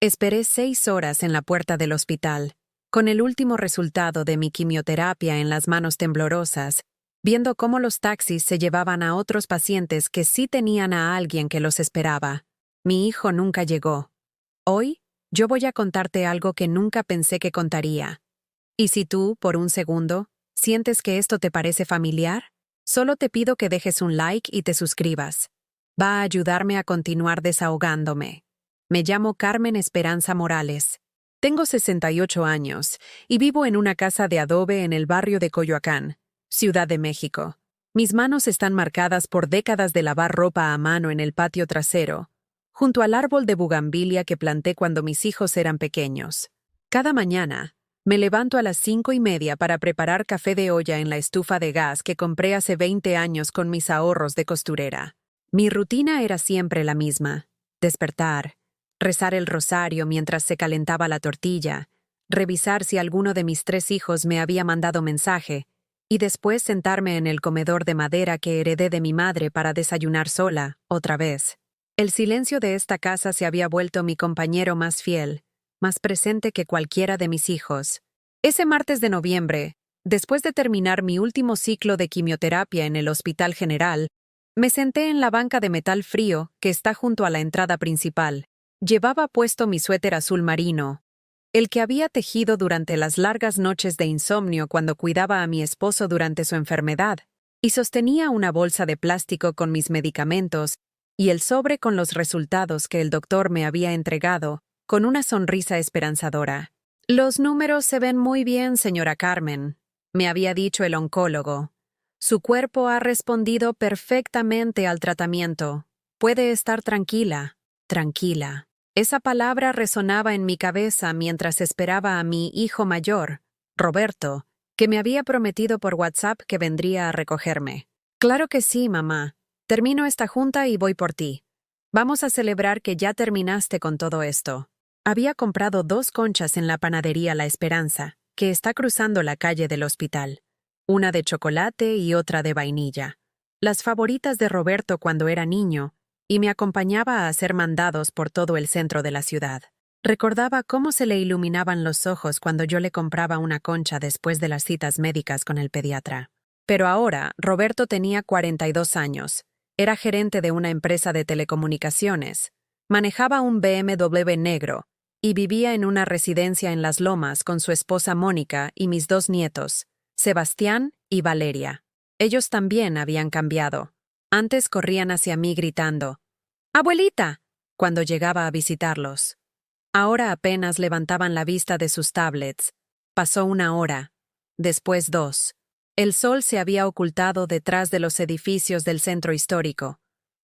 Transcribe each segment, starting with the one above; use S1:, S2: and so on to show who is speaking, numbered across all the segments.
S1: Esperé 6 horas en la puerta del hospital, con el último resultado de mi quimioterapia en las manos temblorosas, viendo cómo los taxis se llevaban a otros pacientes que sí tenían a alguien que los esperaba. Mi hijo nunca llegó. Hoy, yo voy a contarte algo que nunca pensé que contaría. Y si tú, por un segundo, sientes que esto te parece familiar, solo te pido que dejes un like y te suscribas. Va a ayudarme a continuar desahogándome. Me llamo Carmen Esperanza Morales. Tengo 68 años y vivo en una casa de adobe en el barrio de Coyoacán, Ciudad de México. Mis manos están marcadas por décadas de lavar ropa a mano en el patio trasero, junto al árbol de bugambilia que planté cuando mis hijos eran pequeños. Cada mañana, me levanto a las 5:30 para preparar café de olla en la estufa de gas que compré hace 20 años con mis ahorros de costurera. Mi rutina era siempre la misma: despertar, rezar el rosario mientras se calentaba la tortilla, revisar si alguno de mis 3 hijos me había mandado mensaje, y después sentarme en el comedor de madera que heredé de mi madre para desayunar sola, otra vez. El silencio de esta casa se había vuelto mi compañero más fiel, más presente que cualquiera de mis hijos. Ese martes de noviembre, después de terminar mi último ciclo de quimioterapia en el Hospital General, me senté en la banca de metal frío que está junto a la entrada principal. Llevaba puesto mi suéter azul marino, el que había tejido durante las largas noches de insomnio cuando cuidaba a mi esposo durante su enfermedad, y sostenía una bolsa de plástico con mis medicamentos y el sobre con los resultados que el doctor me había entregado, con una sonrisa esperanzadora. «Los números se ven muy bien, señora Carmen», me había dicho el oncólogo. «Su cuerpo ha respondido perfectamente al tratamiento. Puede estar tranquila, tranquila». Esa palabra resonaba en mi cabeza mientras esperaba a mi hijo mayor, Roberto, que me había prometido por WhatsApp que vendría a recogerme. «Claro que sí, mamá. Termino esta junta y voy por ti. Vamos a celebrar que ya terminaste con todo esto». Había comprado 2 conchas en la panadería La Esperanza, que está cruzando la calle del hospital. Una de chocolate y otra de vainilla. Las favoritas de Roberto cuando era niño, y me acompañaba a hacer mandados por todo el centro de la ciudad. Recordaba cómo se le iluminaban los ojos cuando yo le compraba una concha después de las citas médicas con el pediatra. Pero ahora, Roberto tenía 42 años. Era gerente de una empresa de telecomunicaciones. Manejaba un BMW negro y vivía en una residencia en Las Lomas con su esposa Mónica y mis 2 nietos, Sebastián y Valeria. Ellos también habían cambiado. Antes corrían hacia mí gritando «¡Abuelita!» cuando llegaba a visitarlos. Ahora apenas levantaban la vista de sus tablets. Pasó 1 hora, después 2. El sol se había ocultado detrás de los edificios del centro histórico,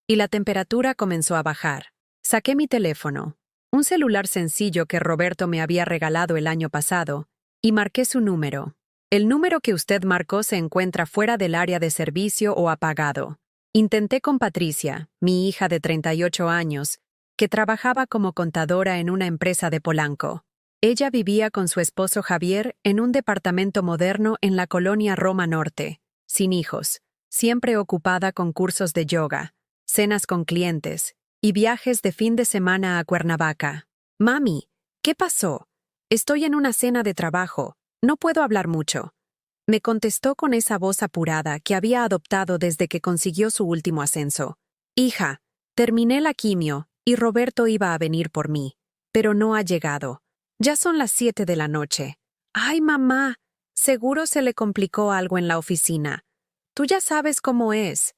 S1: y la temperatura comenzó a bajar. Saqué mi teléfono, un celular sencillo que Roberto me había regalado el año pasado, y marqué su número. «El número que usted marcó se encuentra fuera del área de servicio o apagado». Intenté con Patricia, mi hija de 38 años, que trabajaba como contadora en una empresa de Polanco. Ella vivía con su esposo Javier en un departamento moderno en la colonia Roma Norte, sin hijos, siempre ocupada con cursos de yoga, cenas con clientes y viajes de fin de semana a Cuernavaca. «Mami, ¿qué pasó? Estoy en una cena de trabajo, no puedo hablar mucho», me contestó con esa voz apurada que había adoptado desde que consiguió su último ascenso. «Hija, terminé la quimio y Roberto iba a venir por mí, pero no ha llegado. Ya son las 7 de la noche. Ay, mamá, seguro se le complicó algo en la oficina. Tú ya sabes cómo es.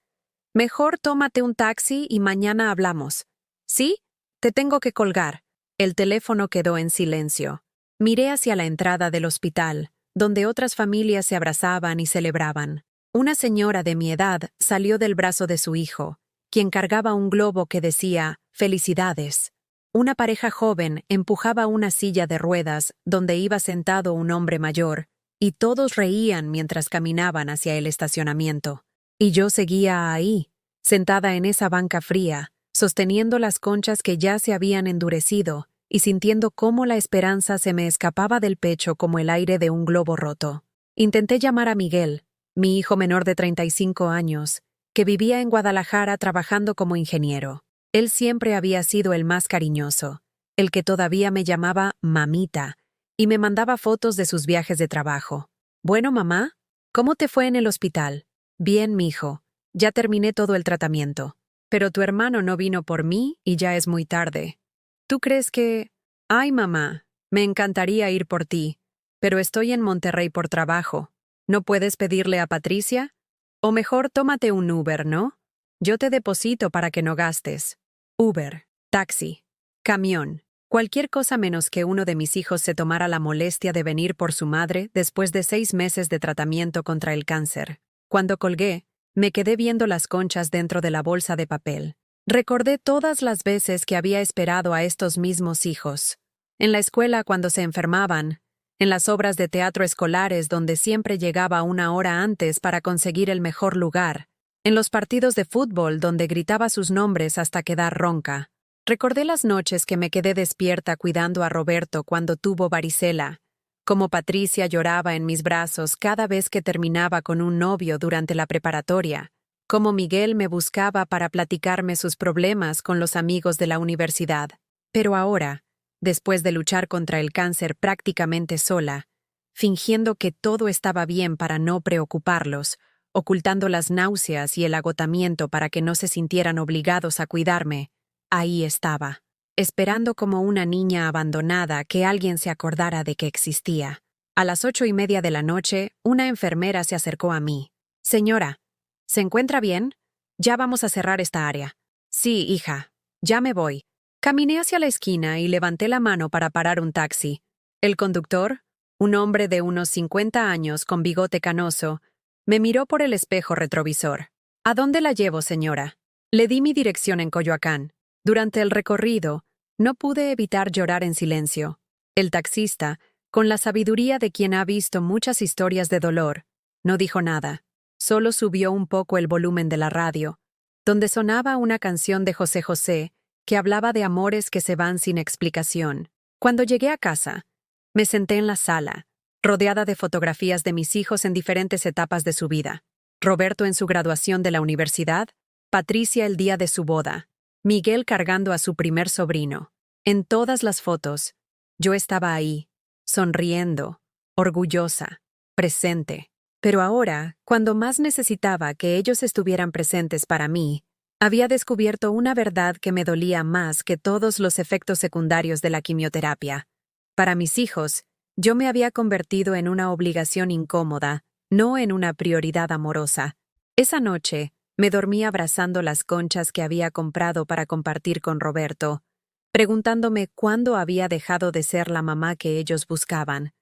S1: Mejor tómate un taxi y mañana hablamos. ¿Sí? Te tengo que colgar». El teléfono quedó en silencio. Miré hacia la entrada del hospital, donde otras familias se abrazaban y celebraban. Una señora de mi edad salió del brazo de su hijo, quien cargaba un globo que decía «Felicidades». Una pareja joven empujaba una silla de ruedas donde iba sentado un hombre mayor, y todos reían mientras caminaban hacia el estacionamiento. Y yo seguía ahí, sentada en esa banca fría, sosteniendo las conchas que ya se habían endurecido, y sintiendo cómo la esperanza se me escapaba del pecho como el aire de un globo roto. Intenté llamar a Miguel, mi hijo menor de 35 años, que vivía en Guadalajara trabajando como ingeniero. Él siempre había sido el más cariñoso, el que todavía me llamaba mamita y me mandaba fotos de sus viajes de trabajo. Bueno, mamá, ¿cómo te fue en el hospital? Bien, mijo. Ya terminé todo el tratamiento. Pero tu hermano no vino por mí y ya es muy tarde. ¿Tú crees que... Ay, mamá, me encantaría ir por ti, pero estoy en Monterrey por trabajo. ¿No puedes pedirle a Patricia? O mejor, tómate un Uber, ¿no? Yo te deposito para que no gastes. Uber, taxi, camión, cualquier cosa menos que uno de mis hijos se tomara la molestia de venir por su madre después de 6 meses de tratamiento contra el cáncer. Cuando colgué, me quedé viendo las conchas dentro de la bolsa de papel. Recordé todas las veces que había esperado a estos mismos hijos. En la escuela cuando se enfermaban, en las obras de teatro escolares donde siempre llegaba 1 hora antes para conseguir el mejor lugar, en los partidos de fútbol donde gritaba sus nombres hasta quedar ronca. Recordé las noches que me quedé despierta cuidando a Roberto cuando tuvo varicela, como Patricia lloraba en mis brazos cada vez que terminaba con un novio durante la preparatoria, como Miguel me buscaba para platicarme sus problemas con los amigos de la universidad. Pero ahora, después de luchar contra el cáncer prácticamente sola, fingiendo que todo estaba bien para no preocuparlos, ocultando las náuseas y el agotamiento para que no se sintieran obligados a cuidarme, ahí estaba, esperando como una niña abandonada que alguien se acordara de que existía. A las 8:30 de la noche, una enfermera se acercó a mí. Señora, ¿se encuentra bien? Ya vamos a cerrar esta área. Sí, hija, ya me voy. Caminé hacia la esquina y levanté la mano para parar un taxi. El conductor, un hombre de unos 50 años con bigote canoso, me miró por el espejo retrovisor. ¿A dónde la llevo, señora? Le di mi dirección en Coyoacán. Durante el recorrido, no pude evitar llorar en silencio. El taxista, con la sabiduría de quien ha visto muchas historias de dolor, no dijo nada. Solo subió un poco el volumen de la radio, donde sonaba una canción de José José que hablaba de amores que se van sin explicación. Cuando llegué a casa, me senté en la sala, rodeada de fotografías de mis hijos en diferentes etapas de su vida. Roberto en su graduación de la universidad, Patricia el día de su boda, Miguel cargando a su primer sobrino. En todas las fotos, yo estaba ahí, sonriendo, orgullosa, presente. Pero ahora, cuando más necesitaba que ellos estuvieran presentes para mí, había descubierto una verdad que me dolía más que todos los efectos secundarios de la quimioterapia. Para mis hijos, yo me había convertido en una obligación incómoda, no en una prioridad amorosa. Esa noche, me dormí abrazando las conchas que había comprado para compartir con Roberto, preguntándome cuándo había dejado de ser la mamá que ellos buscaban,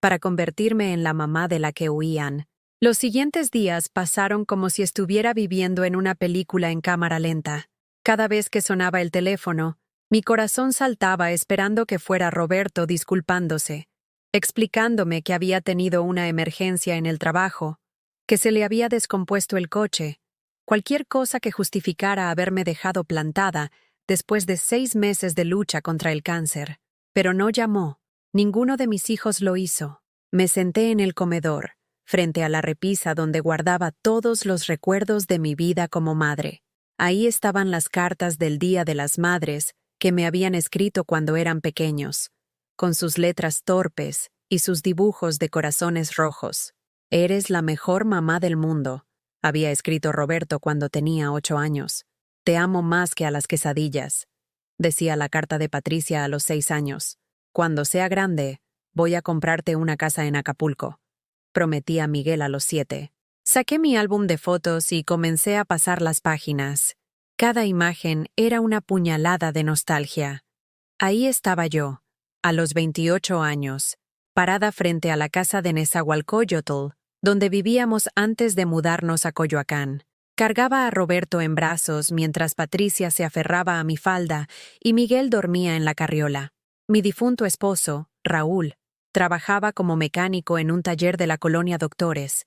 S1: para convertirme en la mamá de la que huían. Los siguientes días pasaron como si estuviera viviendo en una película en cámara lenta. Cada vez que sonaba el teléfono, mi corazón saltaba esperando que fuera Roberto disculpándose, explicándome que había tenido una emergencia en el trabajo, que se le había descompuesto el coche, cualquier cosa que justificara haberme dejado plantada después de 6 meses de lucha contra el cáncer. Pero no llamó. Ninguno de mis hijos lo hizo. Me senté en el comedor, frente a la repisa donde guardaba todos los recuerdos de mi vida como madre. Ahí estaban las cartas del Día de las Madres que me habían escrito cuando eran pequeños, con sus letras torpes y sus dibujos de corazones rojos. «Eres la mejor mamá del mundo», había escrito Roberto cuando tenía 8 años. «Te amo más que a las quesadillas», decía la carta de Patricia a los 6 años. «Cuando sea grande, voy a comprarte una casa en Acapulco», prometía Miguel a los 7. Saqué mi álbum de fotos y comencé a pasar las páginas. Cada imagen era una puñalada de nostalgia. Ahí estaba yo, a los 28 años, parada frente a la casa de Nezahualcóyotl, donde vivíamos antes de mudarnos a Coyoacán. Cargaba a Roberto en brazos mientras Patricia se aferraba a mi falda y Miguel dormía en la carriola. Mi difunto esposo, Raúl, trabajaba como mecánico en un taller de la colonia Doctores,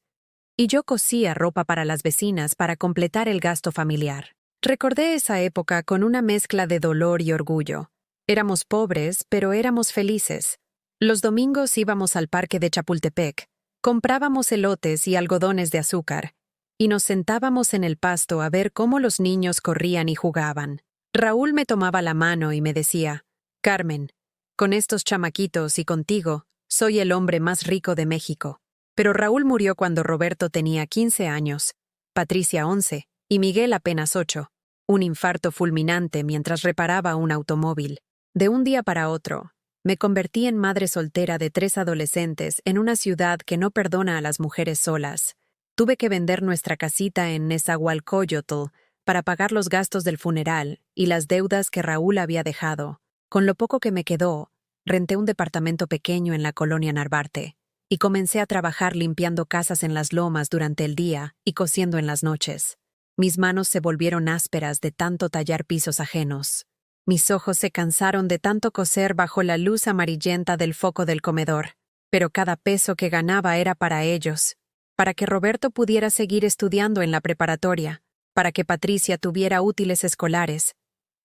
S1: y yo cosía ropa para las vecinas para completar el gasto familiar. Recordé esa época con una mezcla de dolor y orgullo. Éramos pobres, pero éramos felices. Los domingos íbamos al parque de Chapultepec, comprábamos elotes y algodones de azúcar, y nos sentábamos en el pasto a ver cómo los niños corrían y jugaban. Raúl me tomaba la mano y me decía, Carmen, con estos chamaquitos y contigo, soy el hombre más rico de México. Pero Raúl murió cuando Roberto tenía 15 años, Patricia 11 y Miguel apenas 8. Un infarto fulminante mientras reparaba un automóvil. De un día para otro, me convertí en madre soltera de 3 adolescentes en una ciudad que no perdona a las mujeres solas. Tuve que vender nuestra casita en Nezahualcóyotl para pagar los gastos del funeral y las deudas que Raúl había dejado. Con lo poco que me quedó, renté un departamento pequeño en la colonia Narvarte y comencé a trabajar limpiando casas en las lomas durante el día y cosiendo en las noches. Mis manos se volvieron ásperas de tanto tallar pisos ajenos. Mis ojos se cansaron de tanto coser bajo la luz amarillenta del foco del comedor, pero cada peso que ganaba era para ellos, para que Roberto pudiera seguir estudiando en la preparatoria, para que Patricia tuviera útiles escolares,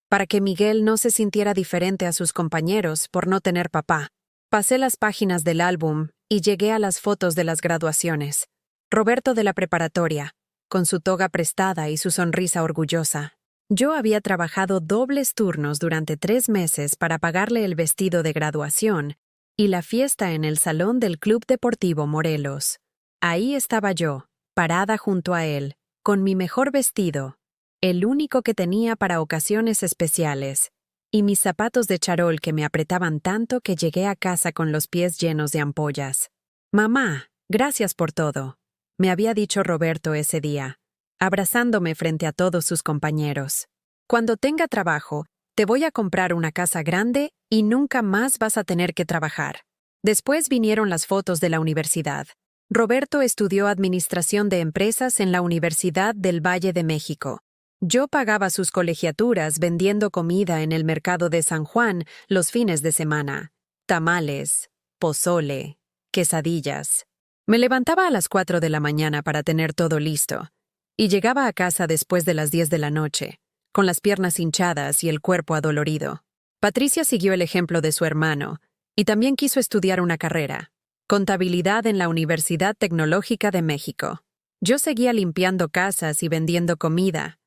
S1: para que Miguel no se sintiera diferente a sus compañeros por no tener papá. Pasé las páginas del álbum y llegué a las fotos de las graduaciones. Roberto de la preparatoria, con su toga prestada y su sonrisa orgullosa. Yo había trabajado dobles turnos durante 3 meses para pagarle el vestido de graduación y la fiesta en el salón del Club Deportivo Morelos. Ahí estaba yo, parada junto a él, con mi mejor vestido, el único que tenía para ocasiones especiales, y mis zapatos de charol que me apretaban tanto que llegué a casa con los pies llenos de ampollas. «Mamá, gracias por todo», me había dicho Roberto ese día, abrazándome frente a todos sus compañeros. «Cuando tenga trabajo, te voy a comprar una casa grande y nunca más vas a tener que trabajar». Después vinieron las fotos de la universidad. Roberto estudió Administración de Empresas en la Universidad del Valle de México. Yo pagaba sus colegiaturas vendiendo comida en el mercado de San Juan los fines de semana. Tamales, pozole, quesadillas. Me levantaba a las 4 de la mañana para tener todo listo, y llegaba a casa después de las 10 de la noche, con las piernas hinchadas y el cuerpo adolorido. Patricia siguió el ejemplo de su hermano, y también quiso estudiar una carrera, contabilidad en la Universidad Tecnológica de México. Yo seguía limpiando casas y vendiendo comida,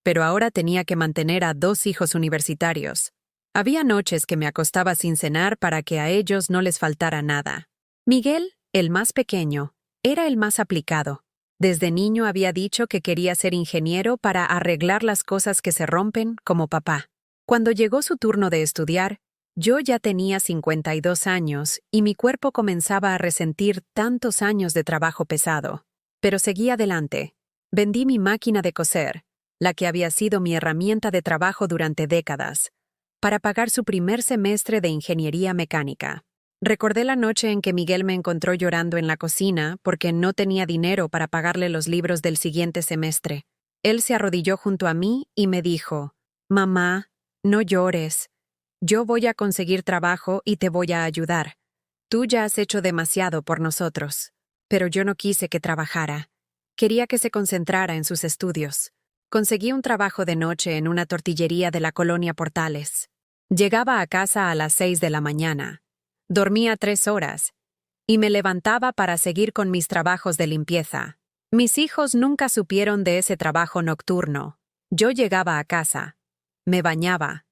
S1: pero ahora tenía que mantener a 2 hijos universitarios. Había noches que me acostaba sin cenar para que a ellos no les faltara nada. Miguel, el más pequeño, era el más aplicado. Desde niño había dicho que quería ser ingeniero para arreglar las cosas que se rompen, como papá. Cuando llegó su turno de estudiar, yo ya tenía 52 años y mi cuerpo comenzaba a resentir tantos años de trabajo pesado. Pero seguí adelante. Vendí mi máquina de coser, la que había sido mi herramienta de trabajo durante décadas, para pagar su primer semestre de ingeniería mecánica. Recordé la noche en que Miguel me encontró llorando en la cocina porque no tenía dinero para pagarle los libros del siguiente semestre. Él se arrodilló junto a mí y me dijo: «Mamá, no llores. Yo voy a conseguir trabajo y te voy a ayudar. Tú ya has hecho demasiado por nosotros». Pero yo no quise que trabajara. Quería que se concentrara en sus estudios. Conseguí un trabajo de noche en una tortillería de la colonia Portales. Llegaba a casa a las 6 de la mañana. Dormía 3 horas y me levantaba para seguir con mis trabajos de limpieza. Mis hijos nunca supieron de ese trabajo nocturno. Yo llegaba a casa, me bañaba,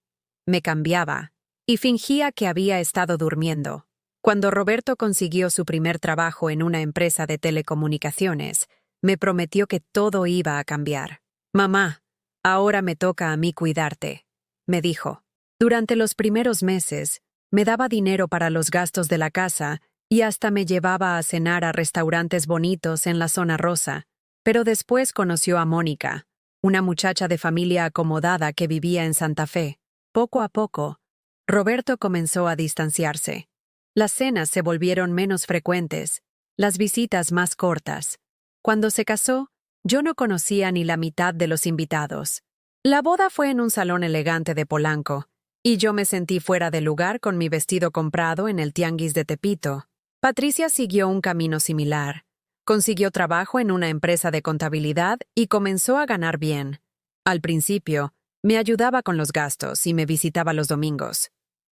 S1: me cambiaba y fingía que había estado durmiendo. Cuando Roberto consiguió su primer trabajo en una empresa de telecomunicaciones, me prometió que todo iba a cambiar. «Mamá, ahora me toca a mí cuidarte», me dijo. Durante los primeros meses, me daba dinero para los gastos de la casa y hasta me llevaba a cenar a restaurantes bonitos en la zona rosa. Pero después conoció a Mónica, una muchacha de familia acomodada que vivía en Santa Fe. Poco a poco, Roberto comenzó a distanciarse. Las cenas se volvieron menos frecuentes, las visitas más cortas. Cuando se casó, yo no conocía ni la mitad de los invitados. La boda fue en un salón elegante de Polanco, y yo me sentí fuera de lugar con mi vestido comprado en el tianguis de Tepito. Patricia siguió un camino similar. Consiguió trabajo en una empresa de contabilidad y comenzó a ganar bien. Al principio, me ayudaba con los gastos y me visitaba los domingos.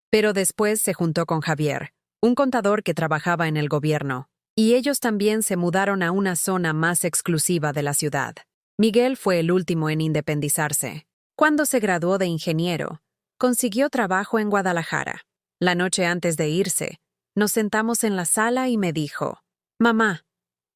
S1: Pero después se juntó con Javier, un contador que trabajaba en el gobierno, y ellos también se mudaron a una zona más exclusiva de la ciudad. Miguel fue el último en independizarse. Cuando se graduó de ingeniero, Consiguió trabajo en Guadalajara. La noche antes de irse, nos sentamos en la sala y me dijo: «Mamá,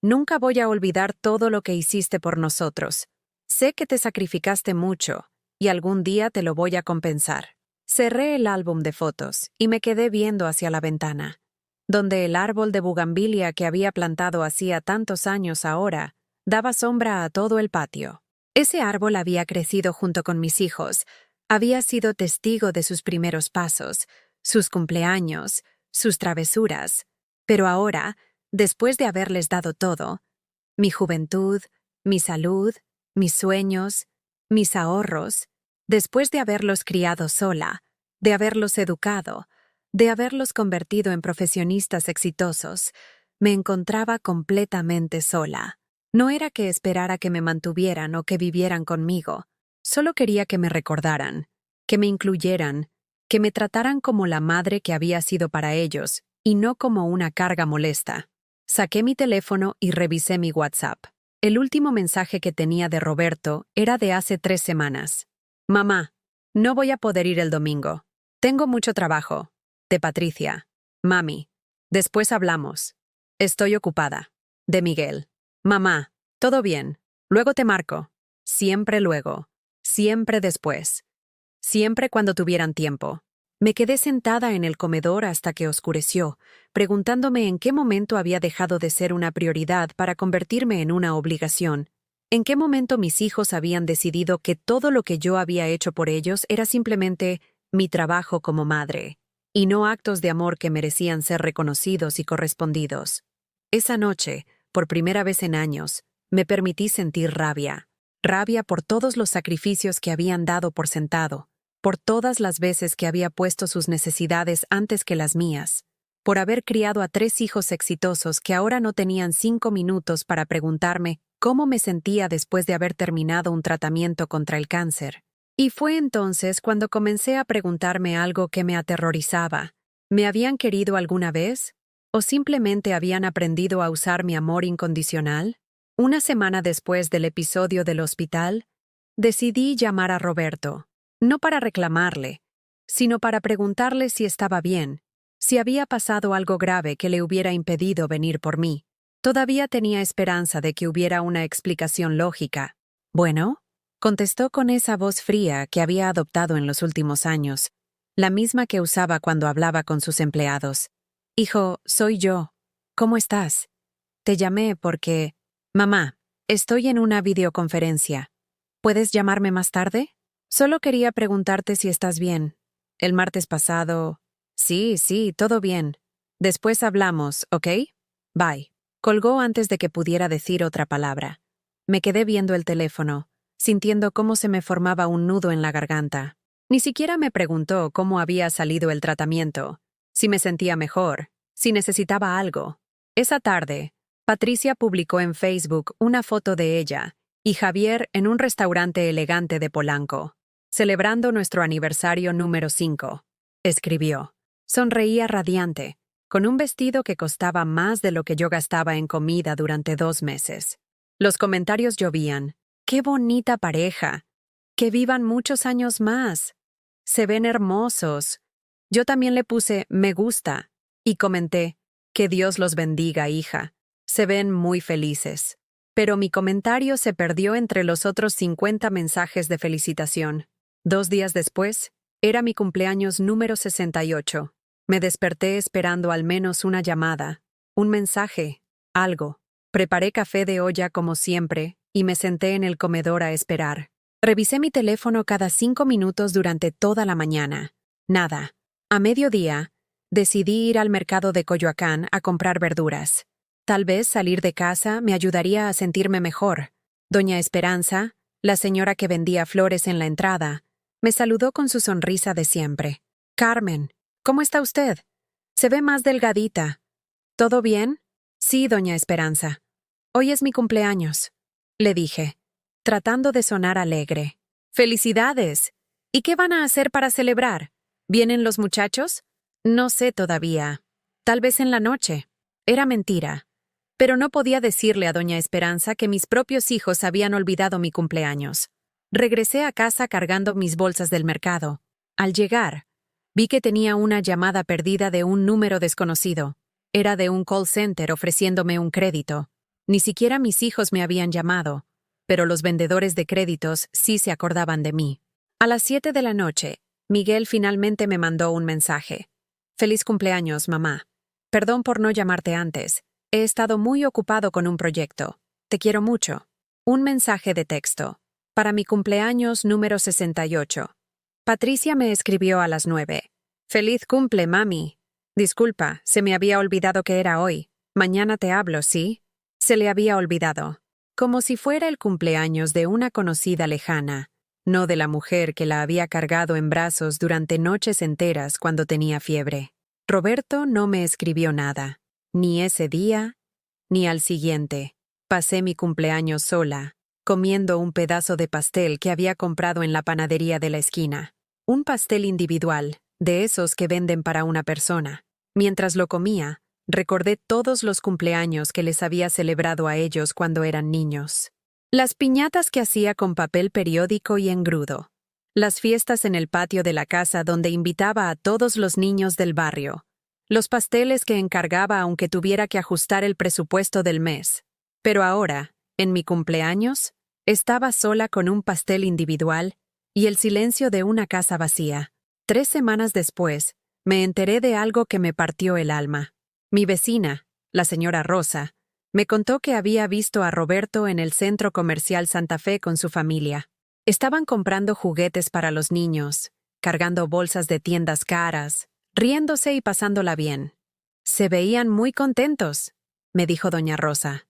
S1: nunca voy a olvidar todo lo que hiciste por nosotros. Sé que te sacrificaste mucho y algún día te lo voy a compensar». Cerré el álbum de fotos y me quedé viendo hacia la ventana, donde el árbol de bugambilia que había plantado hacía tantos años ahora daba sombra a todo el patio. Ese árbol había crecido junto con mis hijos, había sido testigo de sus primeros pasos, sus cumpleaños, sus travesuras, pero ahora, después de haberles dado todo, mi juventud, mi salud, mis sueños, mis ahorros, después de haberlos criado sola, de haberlos educado, de haberlos convertido en profesionistas exitosos, me encontraba completamente sola. No era que esperara que me mantuvieran o que vivieran conmigo, solo quería que me recordaran, que me incluyeran, que me trataran como la madre que había sido para ellos y no como una carga molesta. Saqué mi teléfono y revisé mi WhatsApp. El último mensaje que tenía de Roberto era de hace 3 semanas. «Mamá, no voy a poder ir el domingo. Tengo mucho trabajo. De Patricia. Mami. Después hablamos. Estoy ocupada. De Miguel. Mamá, todo bien. Luego te marco. Siempre luego. Siempre después. Siempre cuando tuvieran tiempo». Me quedé sentada en el comedor hasta que oscureció, preguntándome en qué momento había dejado de ser una prioridad para convertirme en una obligación. ¿En qué momento mis hijos habían decidido que todo lo que yo había hecho por ellos era simplemente mi trabajo como madre, y no actos de amor que merecían ser reconocidos y correspondidos? Esa noche, por primera vez en años, me permití sentir rabia. Rabia por todos los sacrificios que habían dado por sentado, por todas las veces que había puesto sus necesidades antes que las mías, por haber criado a 3 hijos exitosos que ahora no tenían 5 minutos para preguntarme cómo me sentía después de haber terminado un tratamiento contra el cáncer. Y fue entonces cuando comencé a preguntarme algo que me aterrorizaba. ¿Me habían querido alguna vez? ¿O simplemente habían aprendido a usar mi amor incondicional? Una semana después del episodio del hospital, decidí llamar a Roberto. No para reclamarle, sino para preguntarle si estaba bien, si había pasado algo grave que le hubiera impedido venir por mí. Todavía tenía esperanza de que hubiera una explicación lógica. «Bueno», contestó con esa voz fría que había adoptado en los últimos años, la misma que usaba cuando hablaba con sus empleados. «Hijo, soy yo. ¿Cómo estás? Te llamé porque... Mamá, estoy en una videoconferencia. ¿Puedes llamarme más tarde? Solo quería preguntarte si estás bien. El martes pasado... Sí, todo bien. Después hablamos, ¿ok? Bye». Colgó antes de que pudiera decir otra palabra. Me quedé viendo el teléfono, sintiendo cómo se me formaba un nudo en la garganta. Ni siquiera me preguntó cómo había salido el tratamiento, si me sentía mejor, si necesitaba algo. Esa tarde, Patricia publicó en Facebook una foto de ella y Javier en un restaurante elegante de Polanco, celebrando nuestro aniversario número 5. Escribió. Sonreía radiante, con un vestido que costaba más de lo que yo gastaba en comida durante 2 meses. Los comentarios llovían. «¡Qué bonita pareja! ¡Que vivan muchos años más! Se ven hermosos». Yo también le puse «me gusta» y comenté «que Dios los bendiga, hija. Se ven muy felices». Pero mi comentario se perdió entre los otros 50 mensajes de felicitación. 2 días después, era mi cumpleaños número 68. Me desperté esperando al menos una llamada, un mensaje, algo. Preparé café de olla como siempre y me senté en el comedor a esperar. Revisé mi teléfono cada 5 minutos durante toda la mañana. Nada. A mediodía, decidí ir al mercado de Coyoacán a comprar verduras. Tal vez salir de casa me ayudaría a sentirme mejor. Doña Esperanza, la señora que vendía flores en la entrada, me saludó con su sonrisa de siempre. «Carmen, ¿cómo está usted? Se ve más delgadita. ¿Todo bien?» «Sí, doña Esperanza. Hoy es mi cumpleaños», le dije, tratando de sonar alegre. «¡Felicidades! ¿Y qué van a hacer para celebrar? ¿Vienen los muchachos?» «No sé todavía. Tal vez en la noche». Era mentira. Pero no podía decirle a doña Esperanza que mis propios hijos habían olvidado mi cumpleaños. Regresé a casa cargando mis bolsas del mercado. Al llegar, vi que tenía una llamada perdida de un número desconocido. Era de un call center ofreciéndome un crédito. Ni siquiera mis hijos me habían llamado, pero los vendedores de créditos sí se acordaban de mí. A las 7 de la noche, Miguel finalmente me mandó un mensaje. «Feliz cumpleaños, mamá. Perdón por no llamarte antes. He estado muy ocupado con un proyecto. Te quiero mucho». Un mensaje de texto. Para mi cumpleaños número 68. Patricia me escribió a las 9. «Feliz cumple, mami. Disculpa, se me había olvidado que era hoy. Mañana te hablo, ¿sí?» Se le había olvidado. Como si fuera el cumpleaños de una conocida lejana, no de la mujer que la había cargado en brazos durante noches enteras cuando tenía fiebre. Roberto no me escribió nada, ni ese día, ni al siguiente. Pasé mi cumpleaños sola, comiendo un pedazo de pastel que había comprado en la panadería de la esquina. Un pastel individual, de esos que venden para una persona. Mientras lo comía, recordé todos los cumpleaños que les había celebrado a ellos cuando eran niños. Las piñatas que hacía con papel periódico y engrudo. Las fiestas en el patio de la casa donde invitaba a todos los niños del barrio. Los pasteles que encargaba aunque tuviera que ajustar el presupuesto del mes. Pero ahora, en mi cumpleaños, estaba sola con un pastel individual y el silencio de una casa vacía. 3 semanas después, me enteré de algo que me partió el alma. Mi vecina, la señora Rosa, me contó que había visto a Roberto en el centro comercial Santa Fe con su familia. Estaban comprando juguetes para los niños, cargando bolsas de tiendas caras, riéndose y pasándola bien. «Se veían muy contentos», me dijo doña Rosa.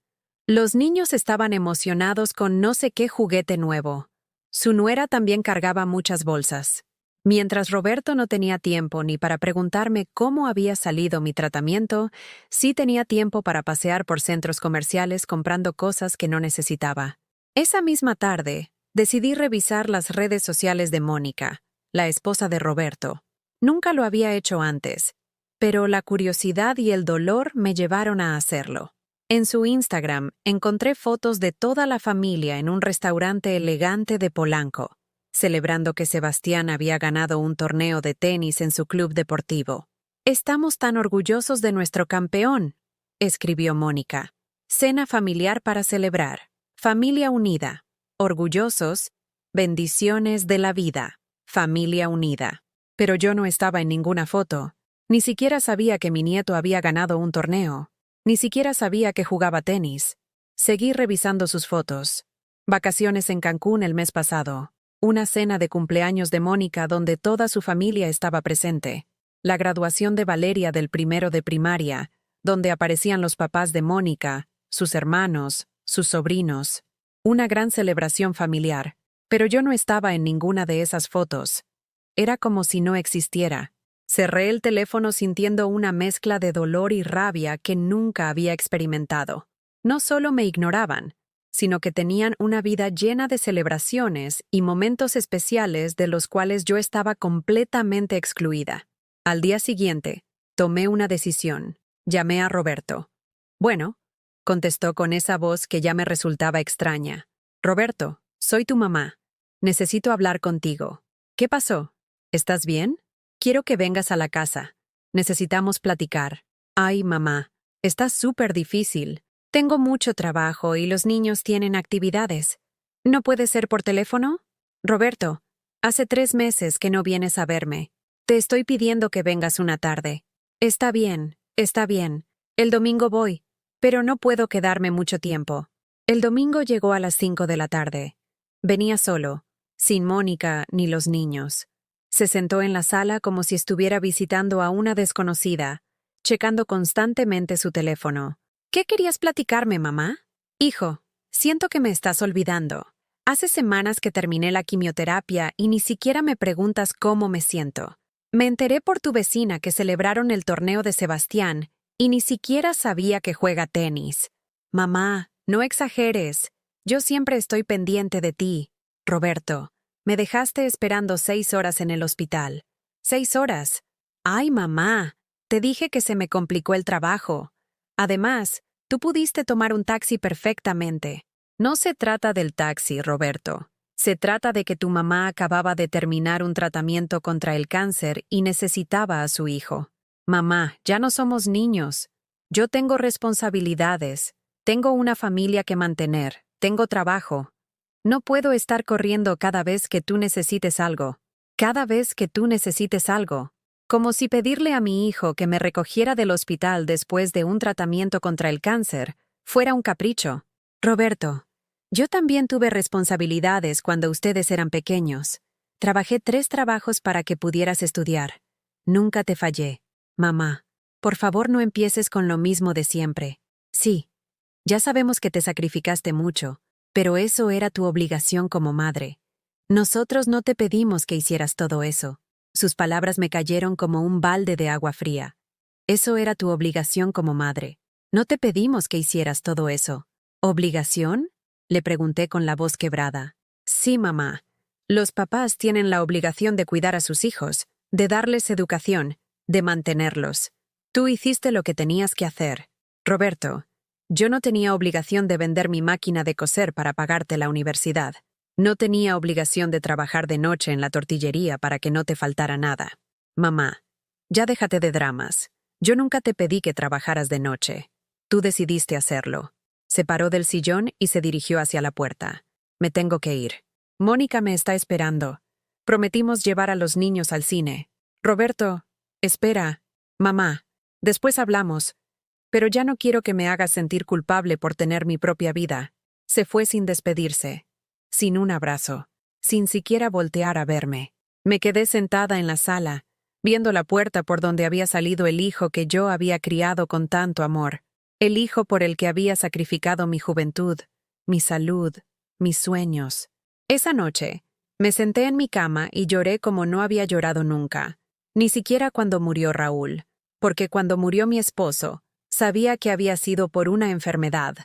S1: Los niños estaban emocionados con no sé qué juguete nuevo. Su nuera también cargaba muchas bolsas. Mientras Roberto no tenía tiempo ni para preguntarme cómo había salido mi tratamiento, sí tenía tiempo para pasear por centros comerciales comprando cosas que no necesitaba. Esa misma tarde, decidí revisar las redes sociales de Mónica, la esposa de Roberto. Nunca lo había hecho antes, pero la curiosidad y el dolor me llevaron a hacerlo. En su Instagram encontré fotos de toda la familia en un restaurante elegante de Polanco, celebrando que Sebastián había ganado un torneo de tenis en su club deportivo. «Estamos tan orgullosos de nuestro campeón», escribió Mónica. «Cena familiar para celebrar. Familia unida. Orgullosos. Bendiciones de la vida. Familia unida». Pero yo no estaba en ninguna foto. Ni siquiera sabía que mi nieto había ganado un torneo. Ni siquiera sabía que jugaba tenis. Seguí revisando sus fotos. Vacaciones en Cancún el mes pasado. Una cena de cumpleaños de Mónica donde toda su familia estaba presente. La graduación de Valeria del 1º de primaria, donde aparecían los papás de Mónica, sus hermanos, sus sobrinos. Una gran celebración familiar. Pero yo no estaba en ninguna de esas fotos. Era como si no existiera. Cerré el teléfono sintiendo una mezcla de dolor y rabia que nunca había experimentado. No solo me ignoraban, sino que tenían una vida llena de celebraciones y momentos especiales de los cuales yo estaba completamente excluida. Al día siguiente, tomé una decisión. Llamé a Roberto. «Bueno», contestó con esa voz que ya me resultaba extraña. «Roberto, soy tu mamá. Necesito hablar contigo. ¿Qué pasó? ¿Estás bien? Quiero que vengas a la casa. Necesitamos platicar». «Ay, mamá, está súper difícil. Tengo mucho trabajo y los niños tienen actividades. ¿No puede ser por teléfono? Roberto, hace 3 meses que no vienes a verme. Te estoy pidiendo que vengas una tarde». Está bien. El domingo voy, pero no puedo quedarme mucho tiempo». El domingo llegó a las 5 de la tarde. Venía solo, sin Mónica ni los niños. Se sentó en la sala como si estuviera visitando a una desconocida, checando constantemente su teléfono. «¿Qué querías platicarme, mamá?» «Hijo, siento que me estás olvidando. Hace semanas que terminé la quimioterapia y ni siquiera me preguntas cómo me siento. Me enteré por tu vecina que celebraron el torneo de Sebastián y ni siquiera sabía que juega tenis. Mamá, no exageres. Yo siempre estoy pendiente de ti. Roberto, me dejaste esperando 6 horas en el hospital». «¿6 horas? Ay, mamá, te dije que se me complicó el trabajo. Además, tú pudiste tomar un taxi perfectamente». «No se trata del taxi, Roberto. Se trata de que tu mamá acababa de terminar un tratamiento contra el cáncer y necesitaba a su hijo. Mamá, ya no somos niños. Yo tengo responsabilidades. Tengo una familia que mantener. Tengo trabajo. No puedo estar corriendo cada vez que tú necesites algo. Cada vez que tú necesites algo. Como si pedirle a mi hijo que me recogiera del hospital después de un tratamiento contra el cáncer fuera un capricho. Roberto, yo también tuve responsabilidades cuando ustedes eran pequeños. Trabajé 3 trabajos para que pudieras estudiar. Nunca te fallé. Mamá, por favor no empieces con lo mismo de siempre. Sí, ya sabemos que te sacrificaste mucho, pero eso era tu obligación como madre. Nosotros no te pedimos que hicieras todo eso. Sus palabras me cayeron como un balde de agua fría. Eso era tu obligación como madre. No te pedimos que hicieras todo eso. ¿Obligación? Le pregunté con la voz quebrada. Sí, mamá. Los papás tienen la obligación de cuidar a sus hijos, de darles educación, de mantenerlos. Tú hiciste lo que tenías que hacer. Roberto, yo no tenía obligación de vender mi máquina de coser para pagarte la universidad. No tenía obligación de trabajar de noche en la tortillería para que no te faltara nada. Mamá, ya déjate de dramas. Yo nunca te pedí que trabajaras de noche. Tú decidiste hacerlo. Se paró del sillón y se dirigió hacia la puerta. Me tengo que ir. Mónica me está esperando. Prometimos llevar a los niños al cine. Roberto, espera. Mamá, después hablamos. Pero ya no quiero que me hagas sentir culpable por tener mi propia vida. Se fue sin despedirse. Sin un abrazo, sin siquiera voltear a verme. Me quedé sentada en la sala, viendo la puerta por donde había salido el hijo que yo había criado con tanto amor, el hijo por el que había sacrificado mi juventud, mi salud, mis sueños. Esa noche, me senté en mi cama y lloré como no había llorado nunca, ni siquiera cuando murió Raúl, porque cuando murió mi esposo, sabía que había sido por una enfermedad,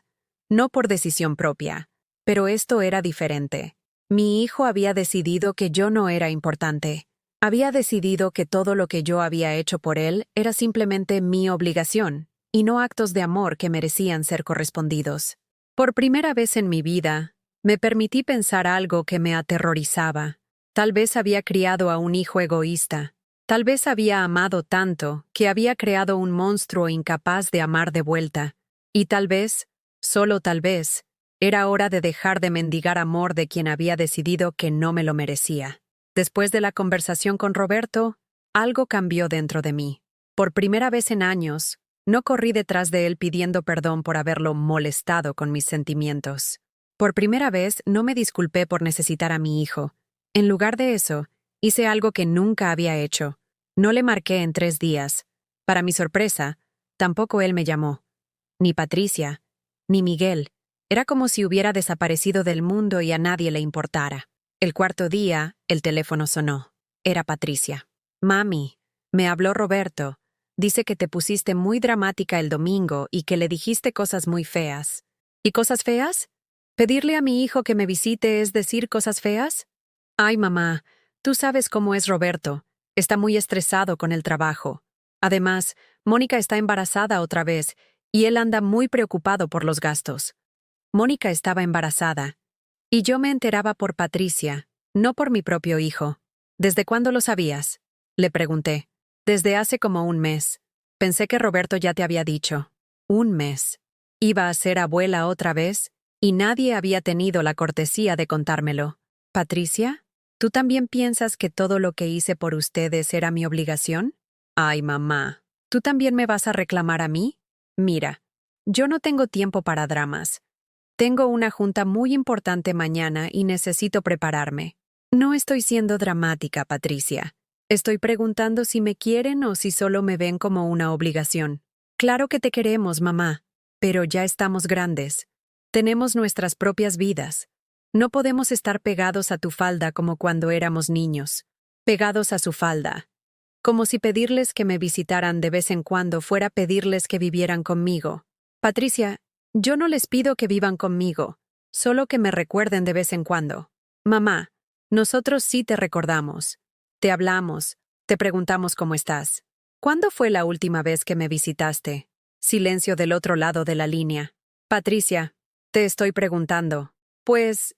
S1: no por decisión propia. Pero esto era diferente. Mi hijo había decidido que yo no era importante. Había decidido que todo lo que yo había hecho por él era simplemente mi obligación, y no actos de amor que merecían ser correspondidos. Por primera vez en mi vida, me permití pensar algo que me aterrorizaba. Tal vez había criado a un hijo egoísta. Tal vez había amado tanto que había creado un monstruo incapaz de amar de vuelta. Y tal vez, solo tal vez, era hora de dejar de mendigar amor de quien había decidido que no me lo merecía. Después de la conversación con Roberto, algo cambió dentro de mí. Por primera vez en años, no corrí detrás de él pidiendo perdón por haberlo molestado con mis sentimientos. Por primera vez no me disculpé por necesitar a mi hijo. En lugar de eso, hice algo que nunca había hecho. No le marqué en 3 días. Para mi sorpresa, tampoco él me llamó. Ni Patricia, ni Miguel. Era como si hubiera desaparecido del mundo y a nadie le importara. El 4.º día, el teléfono sonó. Era Patricia. Mami, me habló Roberto. Dice que te pusiste muy dramática el domingo y que le dijiste cosas muy feas. ¿Y cosas feas? ¿Pedirle a mi hijo que me visite es decir cosas feas? Ay, mamá, tú sabes cómo es Roberto. Está muy estresado con el trabajo. Además, Mónica está embarazada otra vez y él anda muy preocupado por los gastos. Mónica estaba embarazada, y yo me enteraba por Patricia, no por mi propio hijo. ¿Desde cuándo lo sabías? Le pregunté. Desde hace como 1 mes. Pensé que Roberto ya te había dicho. 1 mes. Iba a ser abuela otra vez, y nadie había tenido la cortesía de contármelo. ¿Patricia? ¿Tú también piensas que todo lo que hice por ustedes era mi obligación? Ay, mamá, ¿tú también me vas a reclamar a mí? Mira, yo no tengo tiempo para dramas. Tengo una junta muy importante mañana y necesito prepararme. No estoy siendo dramática, Patricia. Estoy preguntando si me quieren o si solo me ven como una obligación. Claro que te queremos, mamá, pero ya estamos grandes. Tenemos nuestras propias vidas. No podemos estar pegados a tu falda como cuando éramos niños. Pegados a su falda. Como si pedirles que me visitaran de vez en cuando fuera pedirles que vivieran conmigo. Patricia, yo no les pido que vivan conmigo, solo que me recuerden de vez en cuando. Mamá, nosotros sí te recordamos. Te hablamos, te preguntamos cómo estás. ¿Cuándo fue la última vez que me visitaste? Silencio del otro lado de la línea. Patricia, te estoy preguntando. Pues,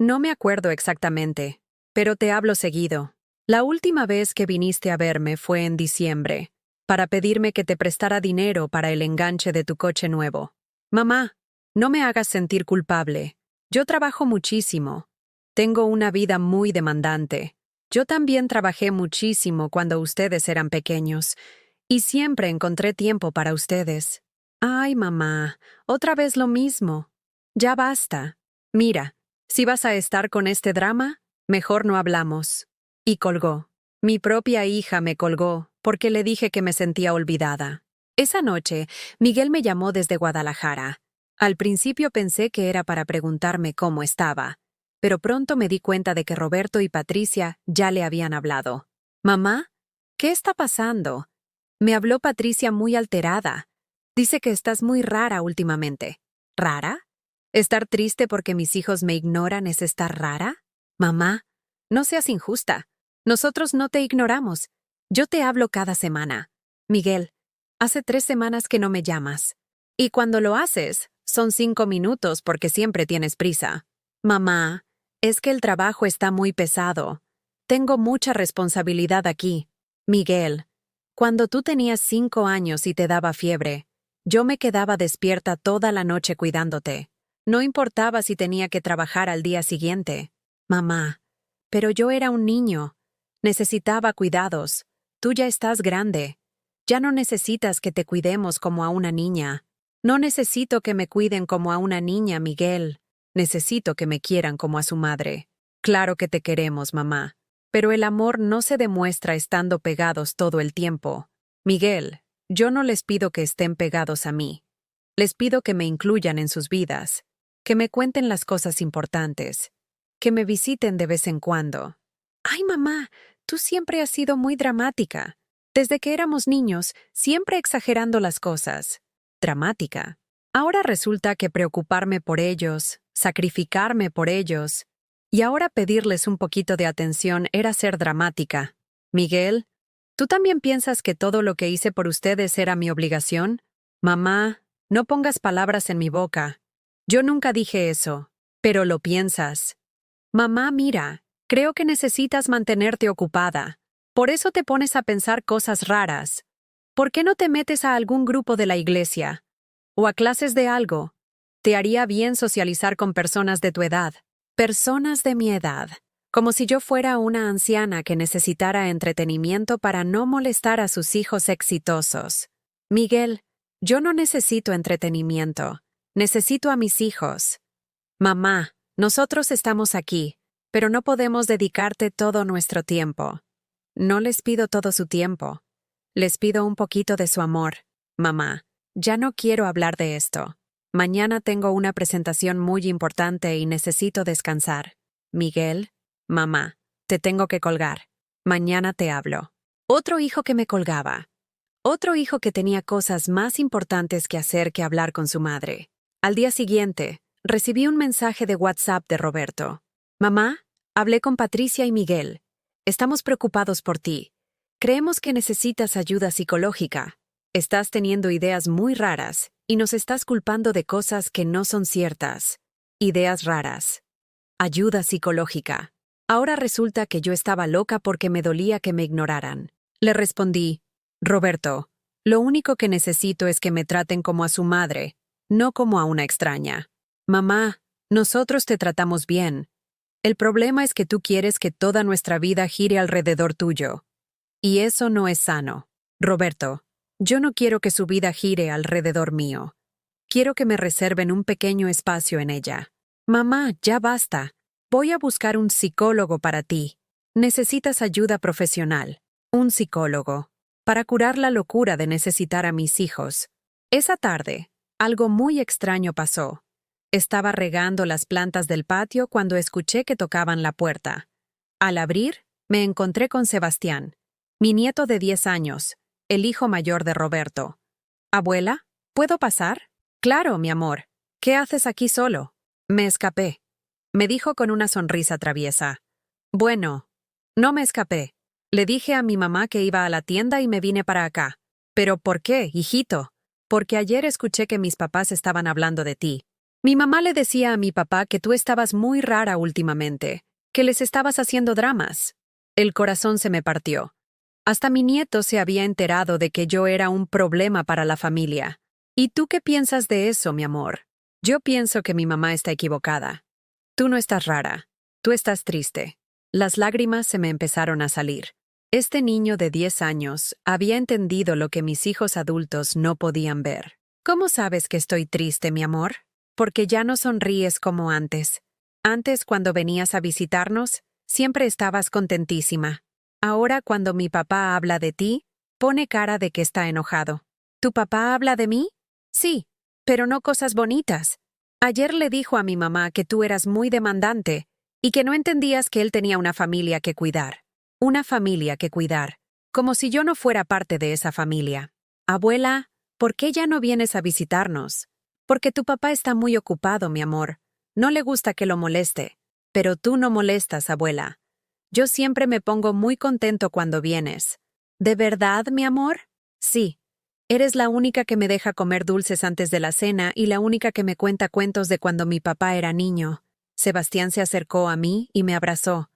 S1: No me acuerdo exactamente, pero te hablo seguido. La última vez que viniste a verme fue en diciembre, para pedirme que te prestara dinero para el enganche de tu coche nuevo. Mamá, no me hagas sentir culpable. Yo trabajo muchísimo. Tengo una vida muy demandante. Yo también trabajé muchísimo cuando ustedes eran pequeños, y siempre encontré tiempo para ustedes. Ay, mamá, otra vez lo mismo. Ya basta. Mira, si vas a estar con este drama, mejor no hablamos. Y colgó. Mi propia hija me colgó porque le dije que me sentía olvidada. Esa noche, Miguel me llamó desde Guadalajara. Al principio pensé que era para preguntarme cómo estaba, pero pronto me di cuenta de que Roberto y Patricia ya le habían hablado. «Mamá, ¿qué está pasando?» Me habló Patricia muy alterada. Dice que estás muy rara últimamente. ¿Rara? ¿Estar triste porque mis hijos me ignoran es estar rara? Mamá, no seas injusta. Nosotros no te ignoramos. Yo te hablo cada semana. Miguel, hace 3 semanas que no me llamas. Y cuando lo haces, son 5 minutos porque siempre tienes prisa. Mamá, es que el trabajo está muy pesado. Tengo mucha responsabilidad aquí. Miguel, cuando tú tenías 5 años y te daba fiebre, yo me quedaba despierta toda la noche cuidándote. No importaba si tenía que trabajar al día siguiente. Mamá, pero yo era un niño. Necesitaba cuidados. Tú ya estás grande. Ya no necesitas que te cuidemos como a una niña. No necesito que me cuiden como a una niña, Miguel. Necesito que me quieran como a su madre. Claro que te queremos, mamá. Pero el amor no se demuestra estando pegados todo el tiempo. Miguel, yo no les pido que estén pegados a mí. Les pido que me incluyan en sus vidas, que me cuenten las cosas importantes, que me visiten de vez en cuando. Ay, mamá, tú siempre has sido muy dramática. Desde que éramos niños, siempre exagerando las cosas. Dramática. Ahora resulta que preocuparme por ellos, sacrificarme por ellos, y ahora pedirles un poquito de atención era ser dramática. Miguel, ¿tú también piensas que todo lo que hice por ustedes era mi obligación? Mamá, no pongas palabras en mi boca. Yo nunca dije eso, pero lo piensas. Mamá, mira, creo que necesitas mantenerte ocupada. Por eso te pones a pensar cosas raras. ¿Por qué no te metes a algún grupo de la iglesia? ¿O a clases de algo? Te haría bien socializar con personas de tu edad. Personas de mi edad. Como si yo fuera una anciana que necesitara entretenimiento para no molestar a sus hijos exitosos. Miguel, yo no necesito entretenimiento. Necesito a mis hijos. Mamá, nosotros estamos aquí, pero no podemos dedicarte todo nuestro tiempo. No les pido todo su tiempo. Les pido un poquito de su amor. Mamá, ya no quiero hablar de esto. Mañana tengo una presentación muy importante y necesito descansar. Miguel, mamá, te tengo que colgar. Mañana te hablo. Otro hijo que me colgaba. Otro hijo que tenía cosas más importantes que hacer que hablar con su madre. Al día siguiente, recibí un mensaje de WhatsApp de Roberto. Mamá, hablé con Patricia y Miguel. Estamos preocupados por ti. Creemos que necesitas ayuda psicológica. Estás teniendo ideas muy raras y nos estás culpando de cosas que no son ciertas. Ideas raras. Ayuda psicológica. Ahora resulta que yo estaba loca porque me dolía que me ignoraran. Le respondí, Roberto, lo único que necesito es que me traten como a su madre, no como a una extraña. Mamá, nosotros te tratamos bien. El problema es que tú quieres que toda nuestra vida gire alrededor tuyo. Y eso no es sano. Roberto, yo no quiero que su vida gire alrededor mío. Quiero que me reserven un pequeño espacio en ella. Mamá, ya basta. Voy a buscar un psicólogo para ti. Necesitas ayuda profesional. Un psicólogo. Para curar la locura de necesitar a mis hijos. Esa tarde, algo muy extraño pasó. Estaba regando las plantas del patio cuando escuché que tocaban la puerta. Al abrir, me encontré con Sebastián, mi nieto de 10 años, el hijo mayor de Roberto. Abuela, ¿puedo pasar? Claro, mi amor. ¿Qué haces aquí solo? Me escapé. Me dijo con una sonrisa traviesa. Bueno, no me escapé. Le dije a mi mamá que iba a la tienda y me vine para acá. ¿Pero por qué, hijito? Porque ayer escuché que mis papás estaban hablando de ti. Mi mamá le decía a mi papá que tú estabas muy rara últimamente, que les estabas haciendo dramas. El corazón se me partió. Hasta mi nieto se había enterado de que yo era un problema para la familia. ¿Y tú qué piensas de eso, mi amor? Yo pienso que mi mamá está equivocada. Tú no estás rara. Tú estás triste. Las lágrimas se me empezaron a salir. Este niño de 10 años había entendido lo que mis hijos adultos no podían ver. ¿Cómo sabes que estoy triste, mi amor? Porque ya no sonríes como antes. Antes, cuando venías a visitarnos, siempre estabas contentísima. Ahora, cuando mi papá habla de ti, pone cara de que está enojado. ¿Tu papá habla de mí? Sí, pero no cosas bonitas. Ayer le dijo a mi mamá que tú eras muy demandante y que no entendías que él tenía una familia que cuidar. Una familia que cuidar. Como si yo no fuera parte de esa familia. Abuela, ¿por qué ya no vienes a visitarnos? Porque tu papá está muy ocupado, mi amor. No le gusta que lo moleste. Pero tú no molestas, abuela. Yo siempre me pongo muy contento cuando vienes. ¿De verdad, mi amor? Sí. Eres la única que me deja comer dulces antes de la cena y la única que me cuenta cuentos de cuando mi papá era niño. Sebastián se acercó a mí y me abrazó.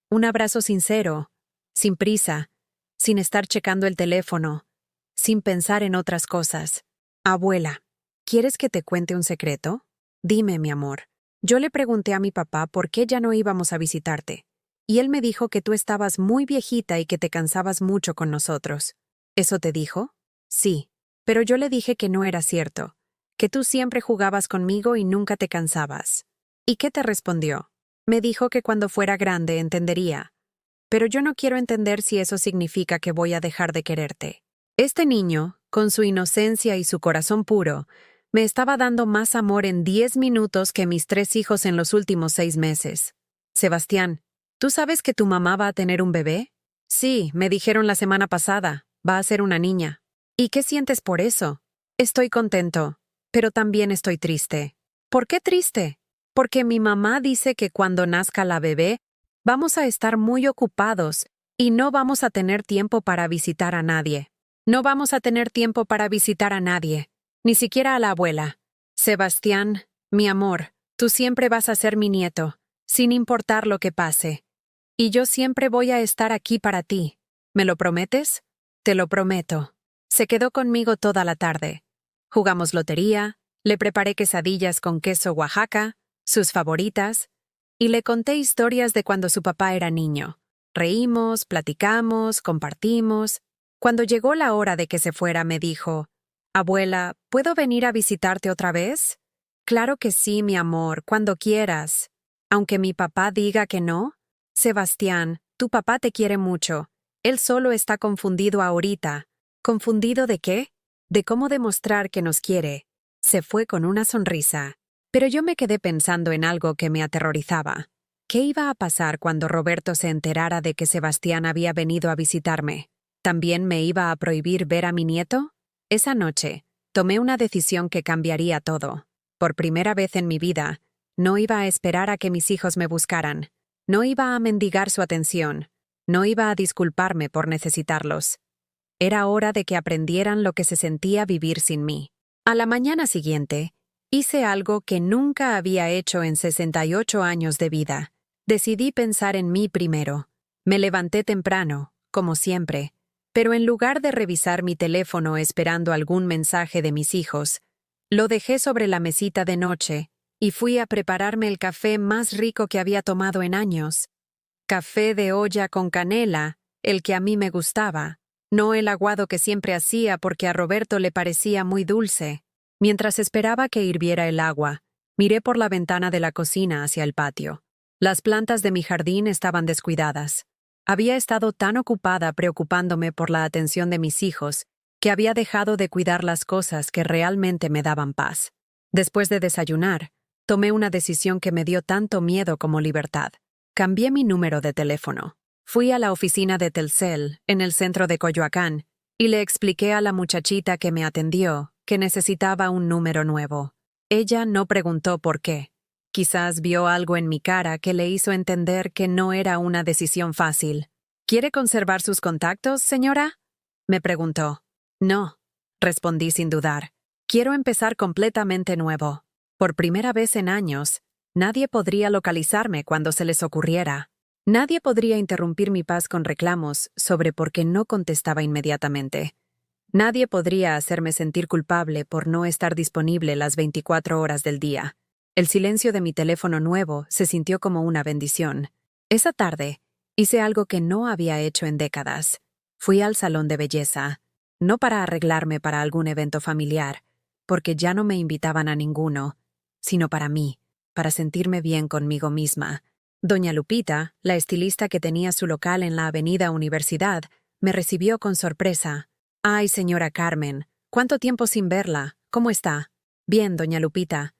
S1: Un abrazo sincero, sin prisa, sin estar checando el teléfono, sin pensar en otras cosas. Abuela, ¿quieres que te cuente un secreto? Dime, mi amor. Yo le pregunté a mi papá por qué ya no íbamos a visitarte, y él me dijo que tú estabas muy viejita y que te cansabas mucho con nosotros. ¿Eso te dijo? Sí, pero yo le dije que no era cierto, que tú siempre jugabas conmigo y nunca te cansabas. ¿Y qué te respondió? Me dijo que cuando fuera grande entendería. Pero yo no quiero entender si eso significa que voy a dejar de quererte. Este niño, con su inocencia y su corazón puro, me estaba dando más amor en 10 minutos que mis 3 hijos en los últimos 6 meses. Sebastián, ¿tú sabes que tu mamá va a tener un bebé? Sí, me dijeron la semana pasada. Va a ser una niña. ¿Y qué sientes por eso? Estoy contento, pero también estoy triste. ¿Por qué triste? Porque mi mamá dice que cuando nazca la bebé, vamos a estar muy ocupados y no vamos a tener tiempo para visitar a nadie. No vamos a tener tiempo para visitar a nadie, ni siquiera a la abuela. Sebastián, mi amor, tú siempre vas a ser mi nieto, sin importar lo que pase. Y yo siempre voy a estar aquí para ti. ¿Me lo prometes? Te lo prometo. Se quedó conmigo toda la tarde. Jugamos lotería, le preparé quesadillas con queso Oaxaca, sus favoritas, y le conté historias de cuando su papá era niño. Reímos, platicamos, compartimos. Cuando llegó la hora de que se fuera, me dijo, «Abuela, ¿puedo venir a visitarte otra vez?» «Claro que sí, mi amor, cuando quieras. Aunque mi papá diga que no. Sebastián, tu papá te quiere mucho. Él solo está confundido ahorita». ¿Confundido de qué? De cómo demostrar que nos quiere. Se fue con una sonrisa. Pero yo me quedé pensando en algo que me aterrorizaba. ¿Qué iba a pasar cuando Roberto se enterara de que Sebastián había venido a visitarme? ¿También me iba a prohibir ver a mi nieto? Esa noche, tomé una decisión que cambiaría todo. Por primera vez en mi vida, no iba a esperar a que mis hijos me buscaran. No iba a mendigar su atención. No iba a disculparme por necesitarlos. Era hora de que aprendieran lo que se sentía vivir sin mí. A la mañana siguiente, hice algo que nunca había hecho en 68 años de vida. Decidí pensar en mí primero. Me levanté temprano, como siempre, pero en lugar de revisar mi teléfono esperando algún mensaje de mis hijos, lo dejé sobre la mesita de noche y fui a prepararme el café más rico que había tomado en años. Café de olla con canela, el que a mí me gustaba. No el aguado que siempre hacía porque a Roberto le parecía muy dulce. Mientras esperaba que hirviera el agua, miré por la ventana de la cocina hacia el patio. Las plantas de mi jardín estaban descuidadas. Había estado tan ocupada preocupándome por la atención de mis hijos que había dejado de cuidar las cosas que realmente me daban paz. Después de desayunar, tomé una decisión que me dio tanto miedo como libertad. Cambié mi número de teléfono. Fui a la oficina de Telcel, en el centro de Coyoacán, y le expliqué a la muchachita que me atendió que necesitaba un número nuevo. Ella no preguntó por qué. Quizás vio algo en mi cara que le hizo entender que no era una decisión fácil. ¿Quiere conservar sus contactos, señora?, me preguntó. No, respondí sin dudar. Quiero empezar completamente nuevo. Por primera vez en años, nadie podría localizarme cuando se les ocurriera. Nadie podría interrumpir mi paz con reclamos sobre por qué no contestaba inmediatamente. Nadie podría hacerme sentir culpable por no estar disponible las 24 horas del día. El silencio de mi teléfono nuevo se sintió como una bendición. Esa tarde, hice algo que no había hecho en décadas. Fui al salón de belleza, no para arreglarme para algún evento familiar, porque ya no me invitaban a ninguno, sino para mí, para sentirme bien conmigo misma. Doña Lupita, la estilista que tenía su local en la avenida Universidad, me recibió con sorpresa. «Ay, señora Carmen, ¿cuánto tiempo sin verla? ¿Cómo está?» «Bien, doña Lupita.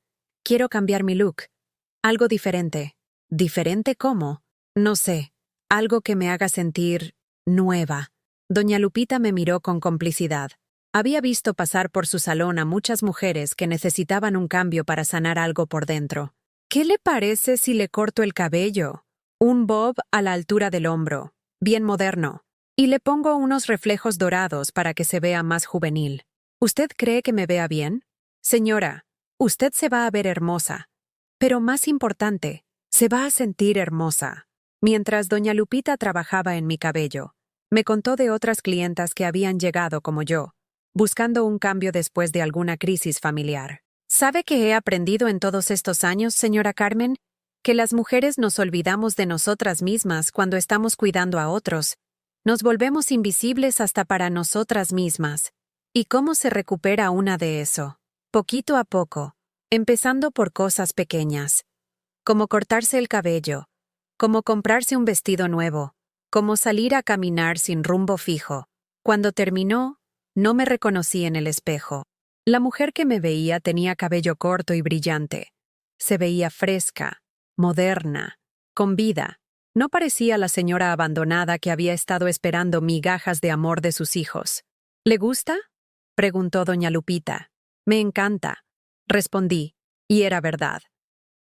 S1: Quiero cambiar mi look. Algo diferente». «¿Diferente cómo?» «No sé. Algo que me haga sentir nueva». Doña Lupita me miró con complicidad. Había visto pasar por su salón a muchas mujeres que necesitaban un cambio para sanar algo por dentro. «¿Qué le parece si le corto el cabello? Un bob a la altura del hombro, bien moderno. Y le pongo unos reflejos dorados para que se vea más juvenil. ¿Usted cree que me vea bien? Señora, usted se va a ver hermosa. Pero más importante, se va a sentir hermosa». Mientras doña Lupita trabajaba en mi cabello, me contó de otras clientas que habían llegado como yo, buscando un cambio después de alguna crisis familiar. ¿Sabe qué he aprendido en todos estos años, señora Carmen? Que las mujeres nos olvidamos de nosotras mismas cuando estamos cuidando a otros. Nos volvemos invisibles hasta para nosotras mismas. ¿Y cómo se recupera una de eso? Poquito a poco, empezando por cosas pequeñas, como cortarse el cabello, como comprarse un vestido nuevo, como salir a caminar sin rumbo fijo. Cuando terminó, no me reconocí en el espejo. La mujer que me veía tenía cabello corto y brillante. Se veía fresca, moderna, con vida. No parecía la señora abandonada que había estado esperando migajas de amor de sus hijos. «¿Le gusta?», preguntó doña Lupita. «Me encanta», respondí, y era verdad.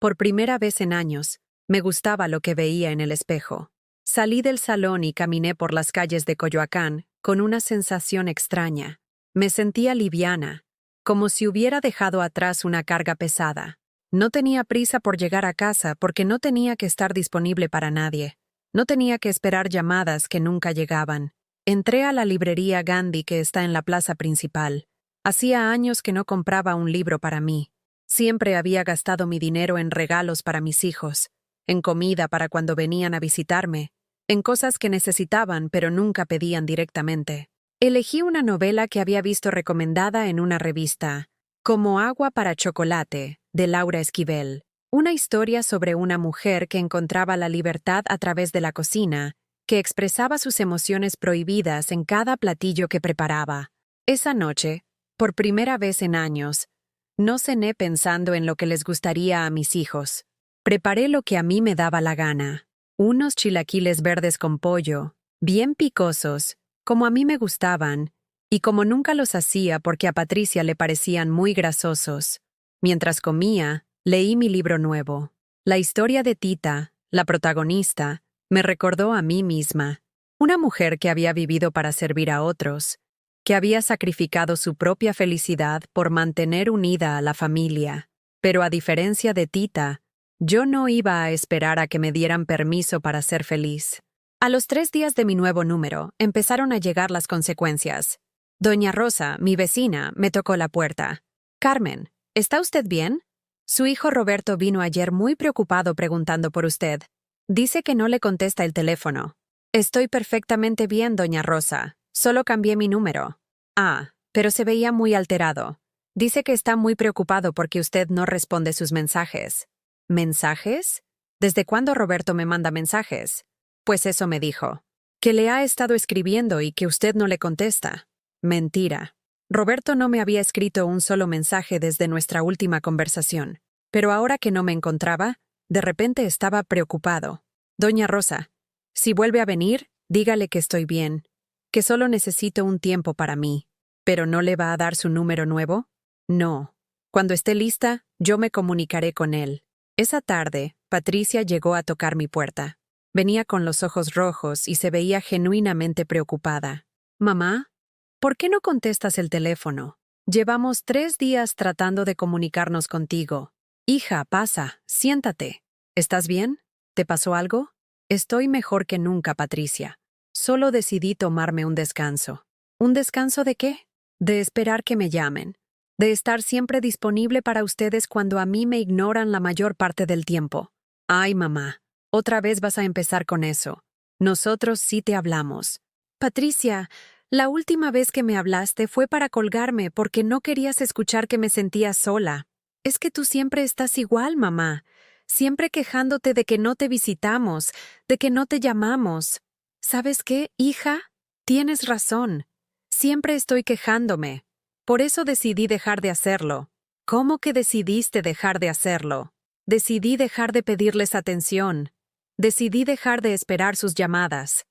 S1: Por primera vez en años, me gustaba lo que veía en el espejo. Salí del salón y caminé por las calles de Coyoacán con una sensación extraña. Me sentía liviana, como si hubiera dejado atrás una carga pesada. No tenía prisa por llegar a casa porque no tenía que estar disponible para nadie. No tenía que esperar llamadas que nunca llegaban. Entré a la librería Gandhi que está en la plaza principal. Hacía años que no compraba un libro para mí. Siempre había gastado mi dinero en regalos para mis hijos, en comida para cuando venían a visitarme, en cosas que necesitaban pero nunca pedían directamente. Elegí una novela que había visto recomendada en una revista, Como agua para chocolate, de Laura Esquivel, una historia sobre una mujer que encontraba la libertad a través de la cocina, que expresaba sus emociones prohibidas en cada platillo que preparaba. Esa noche, por primera vez en años, no cené pensando en lo que les gustaría a mis hijos. Preparé lo que a mí me daba la gana, unos chilaquiles verdes con pollo, bien picosos, como a mí me gustaban, y como nunca los hacía porque a Patricia le parecían muy grasosos. Mientras comía, leí mi libro nuevo. La historia de Tita, la protagonista, me recordó a mí misma, una mujer que había vivido para servir a otros, que había sacrificado su propia felicidad por mantener unida a la familia. Pero a diferencia de Tita, yo no iba a esperar a que me dieran permiso para ser feliz. A los 3 días de mi nuevo número, empezaron a llegar las consecuencias. Doña Rosa, mi vecina, me tocó la puerta. «Carmen, ¿está usted bien? Su hijo Roberto vino ayer muy preocupado preguntando por usted. Dice que no le contesta el teléfono». «Estoy perfectamente bien, doña Rosa. Solo cambié mi número». «Ah, pero se veía muy alterado. Dice que está muy preocupado porque usted no responde sus mensajes». «¿Mensajes? ¿Desde cuándo Roberto me manda mensajes?» «Pues eso me dijo. Que le ha estado escribiendo y que usted no le contesta». «Mentira. Roberto no me había escrito un solo mensaje desde nuestra última conversación. Pero ahora que no me encontraba, de repente estaba preocupado. Doña Rosa, si vuelve a venir, dígale que estoy bien, que solo necesito un tiempo para mí. ¿Pero no le va a dar su número nuevo?» «No. Cuando esté lista, yo me comunicaré con él». Esa tarde, Patricia llegó a tocar mi puerta. Venía con los ojos rojos y se veía genuinamente preocupada. «Mamá, ¿por qué no contestas el teléfono? Llevamos 3 días tratando de comunicarnos contigo. Hija, pasa, siéntate. ¿Estás bien? ¿Te pasó algo? Estoy mejor que nunca, Patricia. Solo decidí tomarme un descanso. ¿Un descanso de qué? De esperar que me llamen. De estar siempre disponible para ustedes cuando a mí me ignoran la mayor parte del tiempo. Ay, mamá, otra vez vas a empezar con eso. Nosotros sí te hablamos. Patricia, la última vez que me hablaste fue para colgarme porque no querías escuchar que me sentía sola. Es que tú siempre estás igual, mamá. Siempre quejándote de que no te visitamos, de que no te llamamos. ¿Sabes qué, hija? Tienes razón. Siempre estoy quejándome. Por eso decidí dejar de hacerlo. ¿Cómo que decidiste dejar de hacerlo? Decidí dejar de pedirles atención. Decidí dejar de esperar sus llamadas.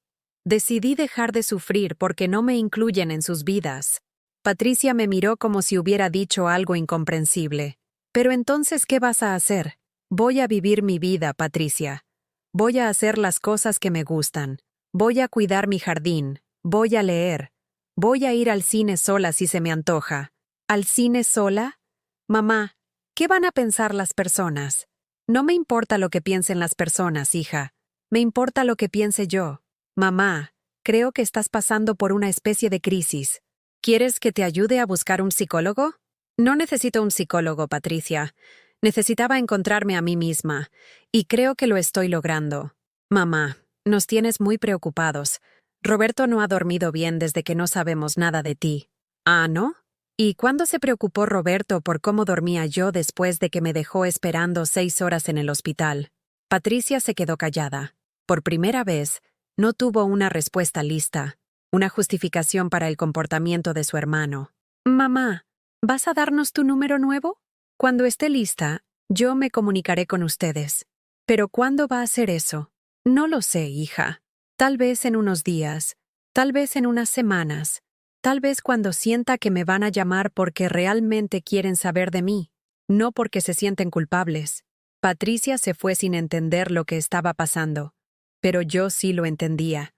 S1: Decidí dejar de sufrir porque no me incluyen en sus vidas. Patricia me miró como si hubiera dicho algo incomprensible. Pero entonces, ¿qué vas a hacer? Voy a vivir mi vida, Patricia. Voy a hacer las cosas que me gustan. Voy a cuidar mi jardín. Voy a leer. Voy a ir al cine sola si se me antoja. ¿Al cine sola? Mamá, ¿qué van a pensar las personas? No me importa lo que piensen las personas, hija. Me importa lo que piense yo. Mamá, creo que estás pasando por una especie de crisis. ¿Quieres que te ayude a buscar un psicólogo? No necesito un psicólogo, Patricia. Necesitaba encontrarme a mí misma, y creo que lo estoy logrando. Mamá, nos tienes muy preocupados. Roberto no ha dormido bien desde que no sabemos nada de ti. ¿Ah, no? ¿Y cuándo se preocupó Roberto por cómo dormía yo después de que me dejó esperando 6 horas en el hospital? Patricia se quedó callada. Por primera vez, no tuvo una respuesta lista, una justificación para el comportamiento de su hermano. Mamá, ¿vas a darnos tu número nuevo? Cuando esté lista, yo me comunicaré con ustedes. ¿Pero cuándo va a ser eso? No lo sé, hija. Tal vez en unos días, tal vez en unas semanas, tal vez cuando sienta que me van a llamar porque realmente quieren saber de mí, no porque se sienten culpables. Patricia se fue sin entender lo que estaba pasando, pero yo sí lo entendía.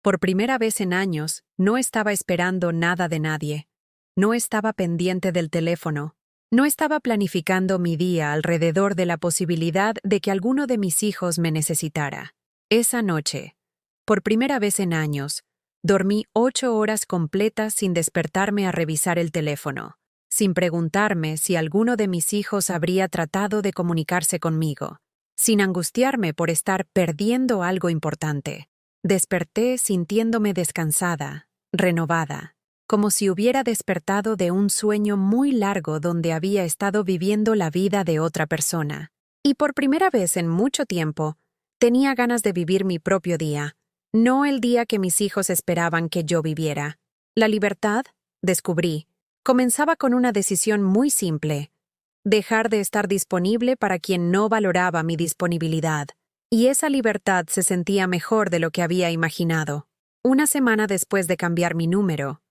S1: Por primera vez en años, no estaba esperando nada de nadie. No estaba pendiente del teléfono. No estaba planificando mi día alrededor de la posibilidad de que alguno de mis hijos me necesitara. Esa noche, por primera vez en años, dormí 8 horas completas sin despertarme a revisar el teléfono, sin preguntarme si alguno de mis hijos habría tratado de comunicarse conmigo, sin angustiarme por estar perdiendo algo importante. Desperté sintiéndome descansada, renovada, como si hubiera despertado de un sueño muy largo donde había estado viviendo la vida de otra persona. Y por primera vez en mucho tiempo, tenía ganas de vivir mi propio día, no el día que mis hijos esperaban que yo viviera. La libertad, descubrí, comenzaba con una decisión muy simple: dejar de estar disponible para quien no valoraba mi disponibilidad. Y esa libertad se sentía mejor de lo que había imaginado. Una semana después de cambiar mi número,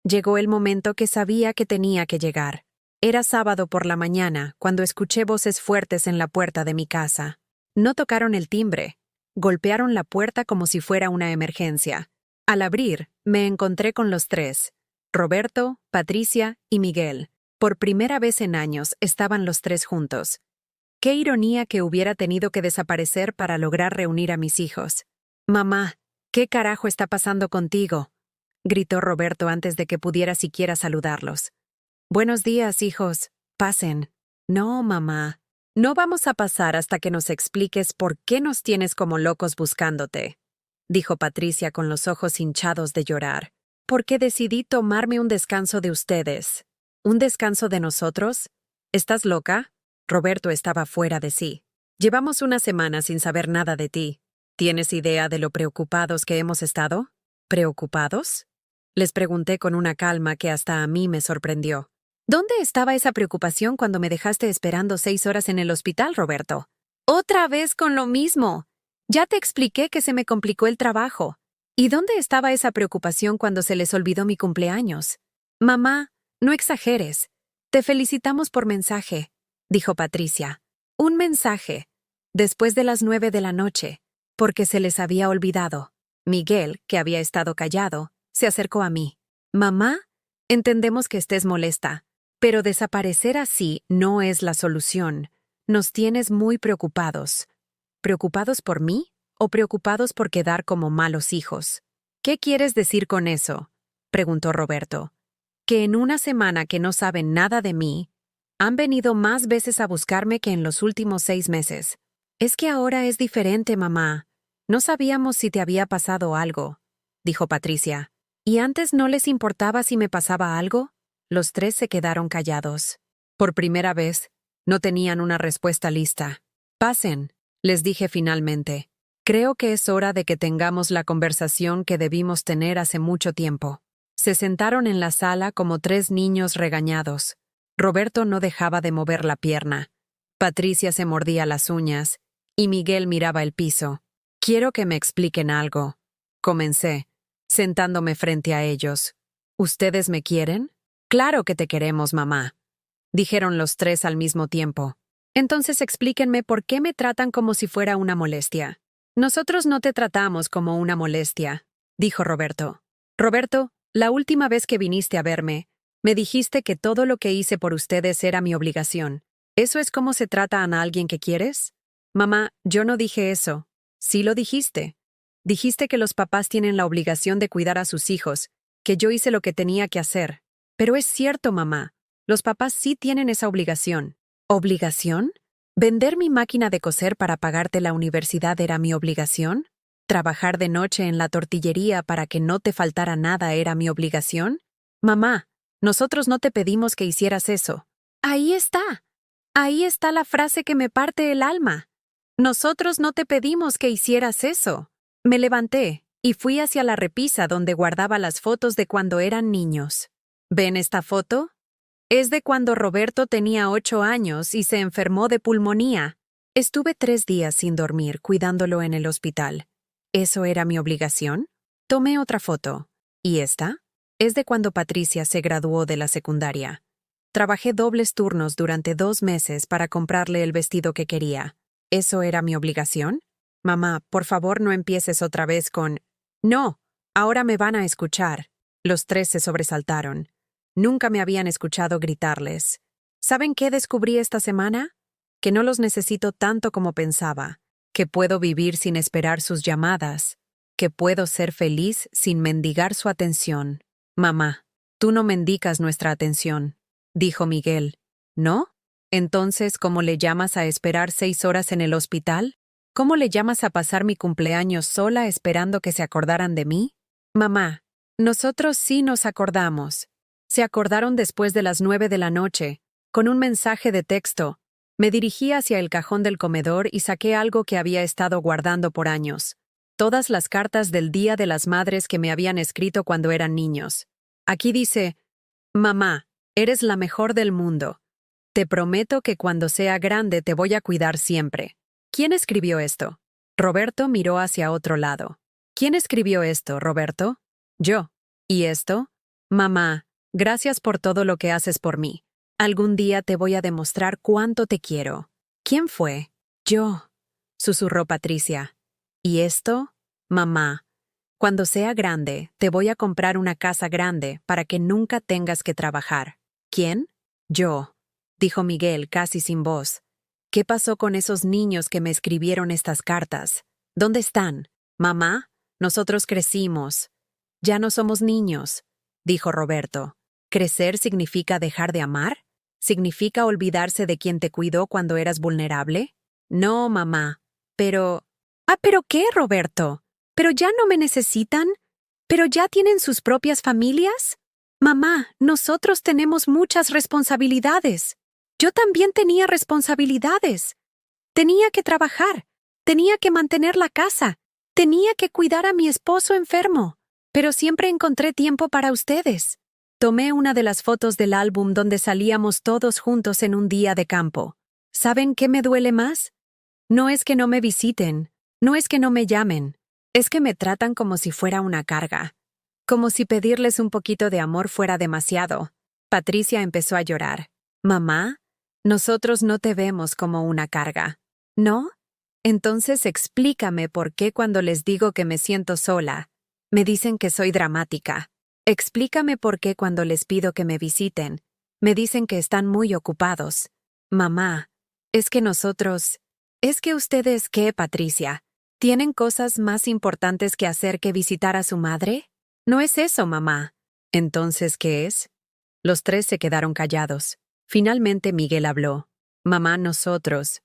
S1: llegó el momento que sabía que tenía que llegar. Era sábado por la mañana cuando escuché voces fuertes en la puerta de mi casa. No tocaron el timbre. Golpearon la puerta como si fuera una emergencia. Al abrir, me encontré con los tres: Roberto, Patricia y Miguel. Por primera vez en años estaban los tres juntos. Qué ironía que hubiera tenido que desaparecer para lograr reunir a mis hijos. Mamá, ¿qué carajo está pasando contigo?, gritó Roberto antes de que pudiera siquiera saludarlos. Buenos días, hijos. Pasen. No, mamá. No vamos a pasar hasta que nos expliques por qué nos tienes como locos buscándote, dijo Patricia con los ojos hinchados de llorar. Porque decidí tomarme un descanso de ustedes. ¿Un descanso de nosotros? ¿Estás loca? Roberto estaba fuera de sí. Llevamos una semana sin saber nada de ti. ¿Tienes idea de lo preocupados que hemos estado? ¿Preocupados?, les pregunté con una calma que hasta a mí me sorprendió. ¿Dónde estaba esa preocupación cuando me dejaste esperando 6 horas en el hospital, Roberto? ¡Otra vez con lo mismo! Ya te expliqué que se me complicó el trabajo. ¿Y dónde estaba esa preocupación cuando se les olvidó mi cumpleaños? Mamá, no exageres. Te felicitamos por mensaje, dijo Patricia. Un mensaje, después de las 9 de la noche, porque se les había olvidado. Miguel, que había estado callado, se acercó a mí. Mamá, entendemos que estés molesta, pero desaparecer así no es la solución. Nos tienes muy preocupados. ¿Preocupados por mí o preocupados por quedar como malos hijos? ¿Qué quieres decir con eso?, preguntó Roberto. Que en una semana que no saben nada de mí, han venido más veces a buscarme que en los últimos 6 meses. Es que ahora es diferente, mamá. No sabíamos si te había pasado algo, dijo Patricia. ¿Y antes no les importaba si me pasaba algo? Los 3 se quedaron callados. Por primera vez, no tenían una respuesta lista. Pasen, les dije finalmente. Creo que es hora de que tengamos la conversación que debimos tener hace mucho tiempo. Se sentaron en la sala como 3 niños regañados. Roberto no dejaba de mover la pierna. Patricia se mordía las uñas y Miguel miraba el piso. Quiero que me expliquen algo. Comencé, sentándome frente a ellos. ¿Ustedes me quieren? Claro que te queremos, mamá, dijeron los 3 al mismo tiempo. Entonces explíquenme por qué me tratan como si fuera una molestia. Nosotros no te tratamos como una molestia, dijo Roberto. Roberto, la última vez que viniste a verme, me dijiste que todo lo que hice por ustedes era mi obligación. ¿Eso es cómo se trata a alguien que quieres? Mamá, yo no dije eso. Sí lo dijiste. Dijiste que los papás tienen la obligación de cuidar a sus hijos, que yo hice lo que tenía que hacer. Pero es cierto, mamá. Los papás sí tienen esa obligación. ¿Obligación? ¿Vender mi máquina de coser para pagarte la universidad era mi obligación? ¿Trabajar de noche en la tortillería para que no te faltara nada era mi obligación? Mamá, nosotros no te pedimos que hicieras eso. Ahí está. Ahí está la frase que me parte el alma. Nosotros no te pedimos que hicieras eso. Me levanté y fui hacia la repisa donde guardaba las fotos de cuando eran niños. ¿Ven esta foto? Es de cuando Roberto tenía 8 años y se enfermó de pulmonía. Estuve 3 días sin dormir cuidándolo en el hospital. ¿Eso era mi obligación? Tomé otra foto. ¿Y esta? Es de cuando Patricia se graduó de la secundaria. Trabajé dobles turnos durante 2 meses para comprarle el vestido que quería. ¿Eso era mi obligación? Mamá, por favor no empieces otra vez con... No, ahora me van a escuchar. Los 3 se sobresaltaron. Nunca me habían escuchado gritarles. ¿Saben qué descubrí esta semana? Que no los necesito tanto como pensaba, que puedo vivir sin esperar sus llamadas, que puedo ser feliz sin mendigar su atención. Mamá, tú no mendigas nuestra atención, dijo Miguel. ¿No? Entonces, ¿cómo le llamas a esperar 6 horas en el hospital? ¿Cómo le llamas a pasar mi cumpleaños sola esperando que se acordaran de mí? Mamá, nosotros sí nos acordamos. Se acordaron después de las 9 de la noche, con un mensaje de texto. Me dirigí hacia el cajón del comedor y saqué algo que había estado guardando por años. Todas las cartas del Día de las Madres que me habían escrito cuando eran niños. Aquí dice, mamá, eres la mejor del mundo. Te prometo que cuando sea grande te voy a cuidar siempre. ¿Quién escribió esto? Roberto miró hacia otro lado. ¿Quién escribió esto, Roberto? Yo. ¿Y esto? Mamá, gracias por todo lo que haces por mí. Algún día te voy a demostrar cuánto te quiero. ¿Quién fue? Yo, susurró Patricia. ¿Y esto? Mamá, cuando sea grande, te voy a comprar una casa grande para que nunca tengas que trabajar. ¿Quién? Yo, dijo Miguel casi sin voz. ¿Qué pasó con esos niños que me escribieron estas cartas? ¿Dónde están? Mamá, nosotros crecimos. Ya no somos niños, dijo Roberto. ¿Crecer significa dejar de amar? ¿Significa olvidarse de quien te cuidó cuando eras vulnerable? No, mamá. Pero... ¿pero qué, Roberto? ¿Pero ya no me necesitan? ¿Pero ya tienen sus propias familias? Mamá, nosotros tenemos muchas responsabilidades. Yo también tenía responsabilidades. Tenía que trabajar. Tenía que mantener la casa. Tenía que cuidar a mi esposo enfermo. Pero siempre encontré tiempo para ustedes. Tomé una de las fotos del álbum donde salíamos todos juntos en un día de campo. ¿Saben qué me duele más? No es que no me visiten, no es que no me llamen, es que me tratan como si fuera una carga. Como si pedirles un poquito de amor fuera demasiado. Patricia empezó a llorar. Mamá, nosotros no te vemos como una carga. ¿No? Entonces explícame por qué cuando les digo que me siento sola, me dicen que soy dramática. Explícame por qué cuando les pido que me visiten, me dicen que están muy ocupados. Mamá, Es que nosotros... Es que ustedes, ¿qué, Patricia? ¿Tienen cosas más importantes que hacer que visitar a su madre? No es eso, mamá. ¿Entonces qué es? Los tres se quedaron callados. Finalmente Miguel habló. Mamá, nosotros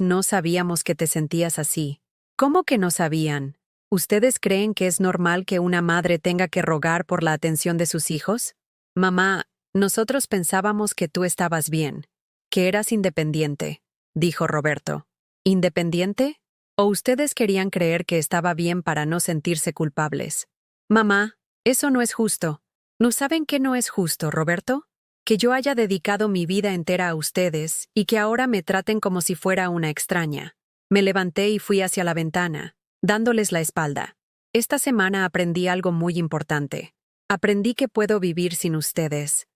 S1: no sabíamos que te sentías así. ¿Cómo que no sabían? ¿Ustedes creen que es normal que una madre tenga que rogar por la atención de sus hijos? Mamá, nosotros pensábamos que tú estabas bien, que eras independiente, dijo Roberto. ¿Independiente? ¿O ustedes querían creer que estaba bien para no sentirse culpables? Mamá, eso no es justo. ¿No saben que no es justo, Roberto? Que yo haya dedicado mi vida entera a ustedes y que ahora me traten como si fuera una extraña. Me levanté y fui hacia la ventana, dándoles la espalda. Esta semana aprendí algo muy importante. Aprendí que puedo vivir sin ustedes,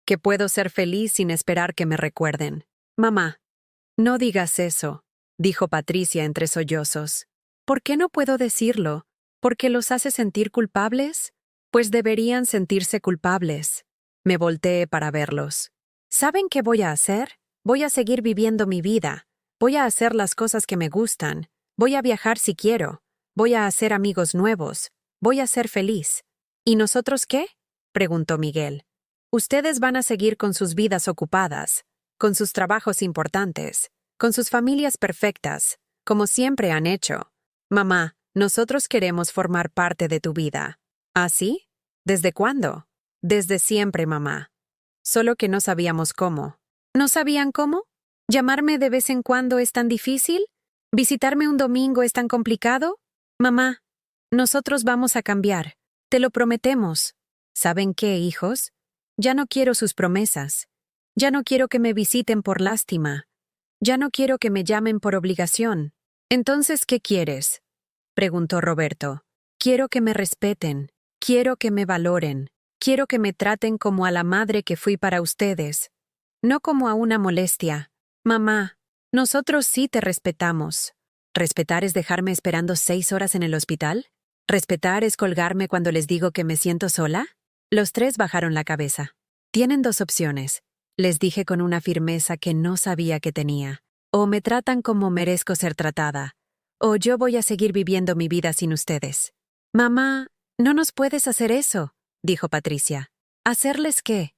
S1: que puedo ser feliz sin esperar que me recuerden. Mamá, no digas eso, dijo Patricia entre sollozos. ¿Por qué no puedo decirlo? ¿Porque los hace sentir culpables? Pues deberían sentirse culpables. Me volteé para verlos. ¿Saben qué voy a hacer? Voy a seguir viviendo mi vida. Voy a hacer las cosas que me gustan. Voy a viajar si quiero. Voy a hacer amigos nuevos. Voy a ser feliz. ¿Y nosotros qué? Preguntó Miguel. Ustedes van a seguir con sus vidas ocupadas, con sus trabajos importantes, con sus familias perfectas, como siempre han hecho. Mamá, nosotros queremos formar parte de tu vida. ¿Ah, sí? ¿Desde cuándo? Desde siempre, mamá. Solo que no sabíamos cómo. ¿No sabían cómo? ¿Llamarme de vez en cuando es tan difícil? ¿Visitarme un domingo es tan complicado? Mamá, nosotros vamos a cambiar. Te lo prometemos. ¿Saben qué, hijos? Ya no quiero sus promesas. Ya no quiero que me visiten por lástima. Ya no quiero que me llamen por obligación. Entonces, ¿qué quieres? Preguntó Roberto. Quiero que me respeten. Quiero que me valoren. Quiero que me traten como a la madre que fui para ustedes. No como a una molestia. Mamá, nosotros sí te respetamos. ¿Respetar es dejarme esperando 6 horas en el hospital? ¿Respetar es colgarme cuando les digo que me siento sola? Los tres bajaron la cabeza. Tienen 2 opciones, les dije con una firmeza que no sabía que tenía. O me tratan como merezco ser tratada, o yo voy a seguir viviendo mi vida sin ustedes. Mamá, no nos puedes hacer eso, dijo Patricia. ¿Hacerles qué?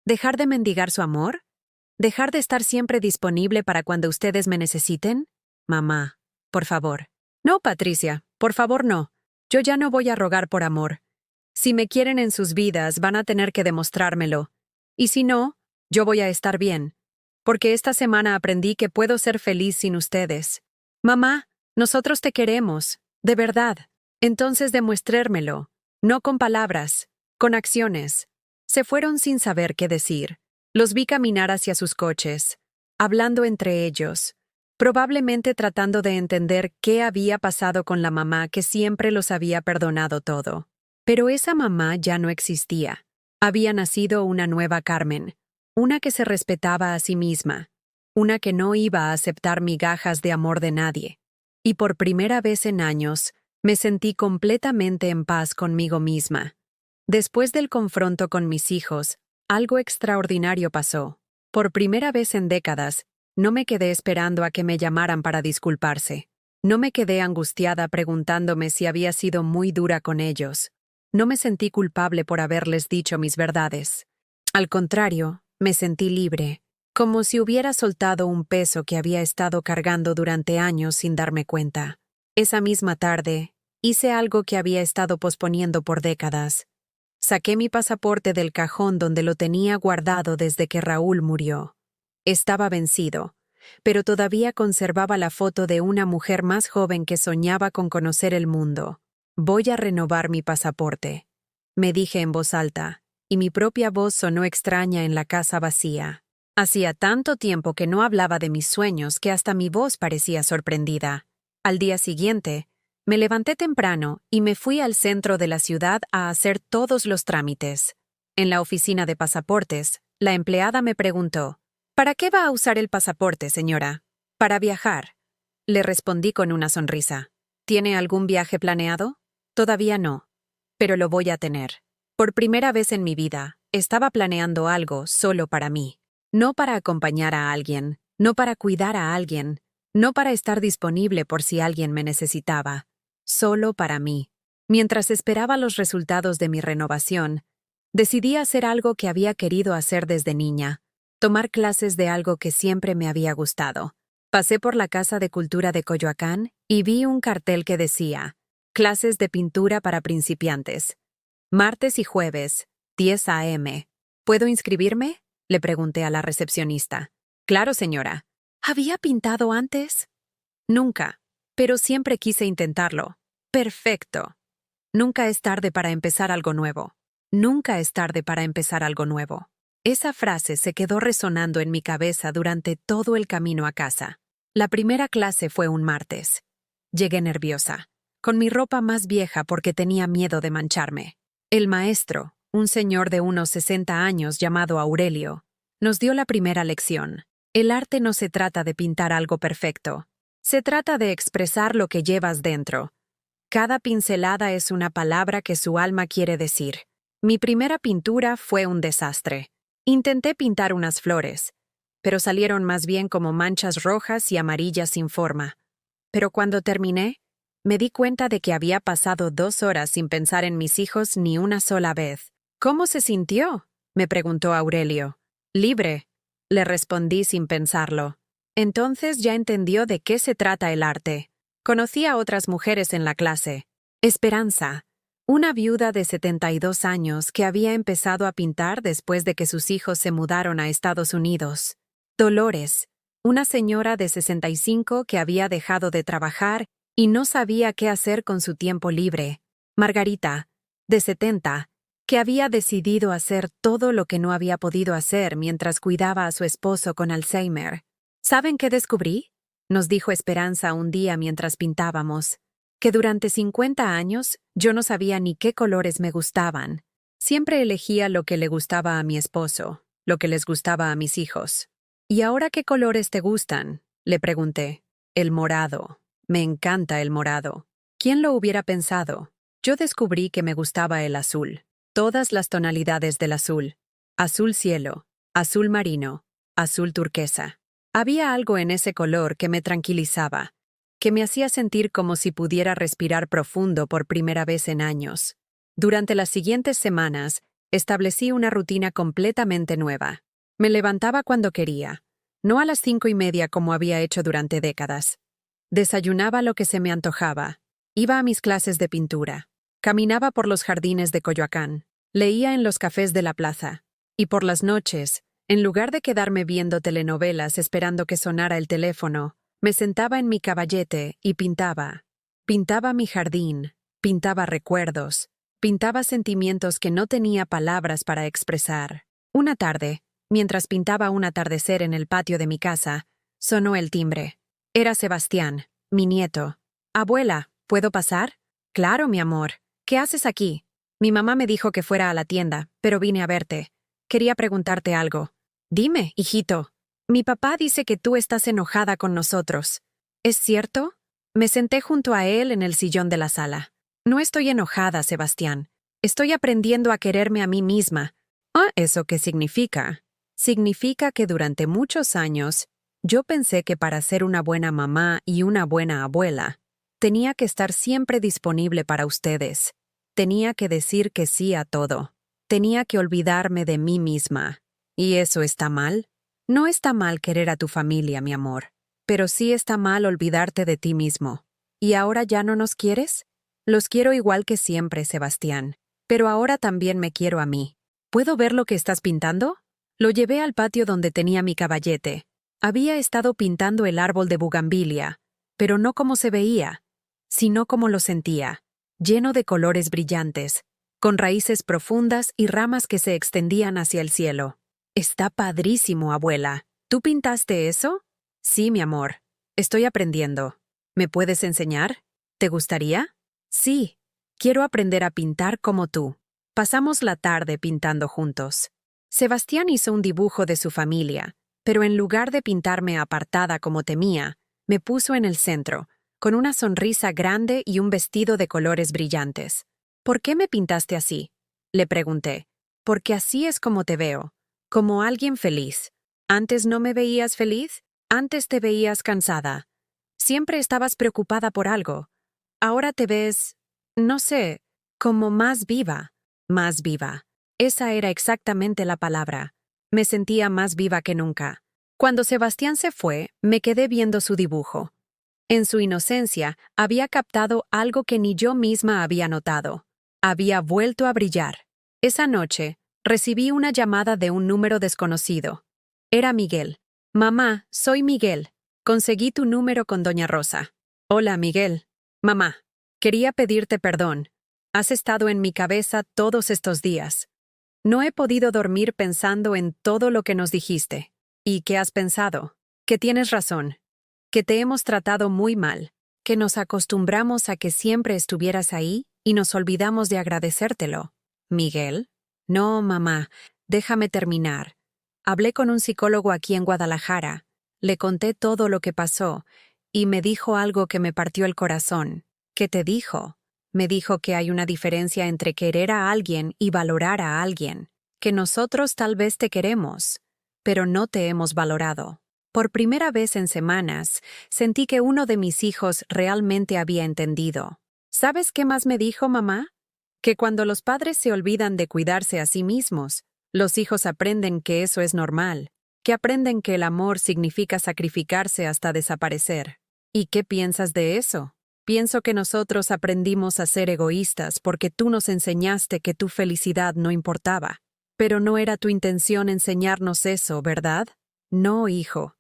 S1: ¿Dejar de mendigar su amor? ¿Dejar de estar siempre disponible para cuando ustedes me necesiten? Mamá, por favor. No, Patricia, por favor no. Yo ya no voy a rogar por amor. Si me quieren en sus vidas, van a tener que demostrármelo. Y si no, yo voy a estar bien. Porque esta semana aprendí que puedo ser feliz sin ustedes. Mamá, nosotros te queremos, de verdad. Entonces demuéstrérmelo. No con palabras, con acciones. Se fueron sin saber qué decir. Los vi caminar hacia sus coches, hablando entre ellos, probablemente tratando de entender qué había pasado con la mamá que siempre los había perdonado todo. Pero esa mamá ya no existía. Había nacido una nueva Carmen, una que se respetaba a sí misma, una que no iba a aceptar migajas de amor de nadie. Y por primera vez en años, me sentí completamente en paz conmigo misma. Después del confronto con mis hijos, algo extraordinario pasó. Por primera vez en décadas, no me quedé esperando a que me llamaran para disculparse. No me quedé angustiada preguntándome si había sido muy dura con ellos. No me sentí culpable por haberles dicho mis verdades. Al contrario, me sentí libre, como si hubiera soltado un peso que había estado cargando durante años sin darme cuenta. Esa misma tarde, hice algo que había estado posponiendo por décadas. Saqué mi pasaporte del cajón donde lo tenía guardado desde que Raúl murió. Estaba vencido, pero todavía conservaba la foto de una mujer más joven que soñaba con conocer el mundo. Voy a renovar mi pasaporte, me dije en voz alta, y mi propia voz sonó extraña en la casa vacía. Hacía tanto tiempo que no hablaba de mis sueños que hasta mi voz parecía sorprendida. Al día siguiente, me levanté temprano y me fui al centro de la ciudad a hacer todos los trámites. En la oficina de pasaportes, la empleada me preguntó, ¿para qué va a usar el pasaporte, señora? Para viajar. Le respondí con una sonrisa. ¿Tiene algún viaje planeado? Todavía no, pero lo voy a tener. Por primera vez en mi vida, estaba planeando algo solo para mí, no para acompañar a alguien, no para cuidar a alguien, no para estar disponible por si alguien me necesitaba, solo para mí. Mientras esperaba los resultados de mi renovación, decidí hacer algo que había querido hacer desde niña, tomar clases de algo que siempre me había gustado. Pasé por la Casa de Cultura de Coyoacán y vi un cartel que decía, clases de pintura para principiantes. Martes y jueves, 10 a.m. ¿Puedo inscribirme?, le pregunté a la recepcionista. Claro, señora. ¿Había pintado antes? Nunca, pero siempre quise intentarlo. Perfecto. Nunca es tarde para empezar algo nuevo. Nunca es tarde para empezar algo nuevo. Esa frase se quedó resonando en mi cabeza durante todo el camino a casa. La primera clase fue un martes. Llegué nerviosa, con mi ropa más vieja porque tenía miedo de mancharme. El maestro, un señor de unos 60 años llamado Aurelio, nos dio la primera lección. El arte no se trata de pintar algo perfecto. Se trata de expresar lo que llevas dentro. Cada pincelada es una palabra que su alma quiere decir. Mi primera pintura fue un desastre. Intenté pintar unas flores, pero salieron más bien como manchas rojas y amarillas sin forma. Pero cuando terminé, me di cuenta de que había pasado 2 horas sin pensar en mis hijos ni una sola vez. ¿Cómo se sintió?, me preguntó Aurelio. Libre, le respondí sin pensarlo. Entonces ya entendió de qué se trata el arte. Conocí a otras mujeres en la clase. Esperanza, una viuda de 72 años que había empezado a pintar después de que sus hijos se mudaron a Estados Unidos. Dolores, una señora de 65 que había dejado de trabajar y no sabía qué hacer con su tiempo libre. Margarita, de 70, que había decidido hacer todo lo que no había podido hacer mientras cuidaba a su esposo con Alzheimer. ¿Saben qué descubrí?, nos dijo Esperanza un día mientras pintábamos. Que durante 50 años yo no sabía ni qué colores me gustaban. Siempre elegía lo que le gustaba a mi esposo, lo que les gustaba a mis hijos. ¿Y ahora qué colores te gustan?, le pregunté. El morado. Me encanta el morado. ¿Quién lo hubiera pensado? Yo descubrí que me gustaba el azul. Todas las tonalidades del azul. Azul cielo, azul marino, azul turquesa. Había algo en ese color que me tranquilizaba, que me hacía sentir como si pudiera respirar profundo por primera vez en años. Durante las siguientes semanas, establecí una rutina completamente nueva. Me levantaba cuando quería, no a las 5:30 como había hecho durante décadas. Desayunaba lo que se me antojaba, iba a mis clases de pintura, caminaba por los jardines de Coyoacán, leía en los cafés de la plaza, y por las noches, en lugar de quedarme viendo telenovelas esperando que sonara el teléfono, me sentaba en mi caballete y pintaba. Pintaba mi jardín, pintaba recuerdos, pintaba sentimientos que no tenía palabras para expresar. Una tarde, mientras pintaba un atardecer en el patio de mi casa, sonó el timbre. Era Sebastián, mi nieto. «Abuela, ¿puedo pasar?» «Claro, mi amor. ¿Qué haces aquí?» «Mi mamá me dijo que fuera a la tienda, pero vine a verte. Quería preguntarte algo». «Dime, hijito». «Mi papá dice que tú estás enojada con nosotros. ¿Es cierto?» Me senté junto a él en el sillón de la sala. «No estoy enojada, Sebastián. Estoy aprendiendo a quererme a mí misma». «¿Ah, eso qué significa?» «Significa que durante muchos años yo pensé que para ser una buena mamá y una buena abuela, tenía que estar siempre disponible para ustedes. Tenía que decir que sí a todo. Tenía que olvidarme de mí misma. ¿Y eso está mal?» «No está mal querer a tu familia, mi amor, pero sí está mal olvidarte de ti mismo. ¿Y ahora ya no nos quieres?» «Los quiero igual que siempre, Sebastián, pero ahora también me quiero a mí». «¿Puedo ver lo que estás pintando?» Lo llevé al patio donde tenía mi caballete. Había estado pintando el árbol de bugambilia, pero no como se veía, sino como lo sentía, lleno de colores brillantes, con raíces profundas y ramas que se extendían hacia el cielo. «Está padrísimo, abuela. ¿Tú pintaste eso?» «Sí, mi amor. Estoy aprendiendo. ¿Me puedes enseñar? ¿Te gustaría?» «Sí. Quiero aprender a pintar como tú». Pasamos la tarde pintando juntos. Sebastián hizo un dibujo de su familia, pero en lugar de pintarme apartada como temía, me puso en el centro, con una sonrisa grande y un vestido de colores brillantes. «¿Por qué me pintaste así?», le pregunté. «Porque así es como te veo, como alguien feliz. ¿Antes no me veías feliz? Antes te veías cansada. Siempre estabas preocupada por algo. Ahora te ves, no sé, como más viva. Más viva. Esa era exactamente la palabra. Me sentía más viva que nunca. Cuando Sebastián se fue, me quedé viendo su dibujo. En su inocencia, había captado algo que ni yo misma había notado. Había vuelto a brillar. Esa noche, recibí una llamada de un número desconocido. Era Miguel. Mamá, soy Miguel. Conseguí tu número con Doña Rosa. Hola, Miguel. Mamá, quería pedirte perdón. Has estado en mi cabeza todos estos días. No he podido dormir pensando en todo lo que nos dijiste. ¿Y qué has pensado? Que tienes razón. Que te hemos tratado muy mal. Que nos acostumbramos a que siempre estuvieras ahí y nos olvidamos de agradecértelo. ¿Miguel? No, mamá. Déjame terminar. Hablé con un psicólogo aquí en Guadalajara. Le conté todo lo que pasó y me dijo algo que me partió el corazón. ¿Qué te dijo? Me dijo que hay una diferencia entre querer a alguien y valorar a alguien. Que nosotros tal vez te queremos, pero no te hemos valorado. Por primera vez en semanas, sentí que uno de mis hijos realmente había entendido. ¿Sabes qué más me dijo, mamá? Que cuando los padres se olvidan de cuidarse a sí mismos, los hijos aprenden que eso es normal, que aprenden que el amor significa sacrificarse hasta desaparecer. ¿Y qué piensas de eso? Pienso que nosotros aprendimos a ser egoístas porque tú nos enseñaste que tu felicidad no importaba. Pero no era tu intención enseñarnos eso, ¿verdad? No, hijo.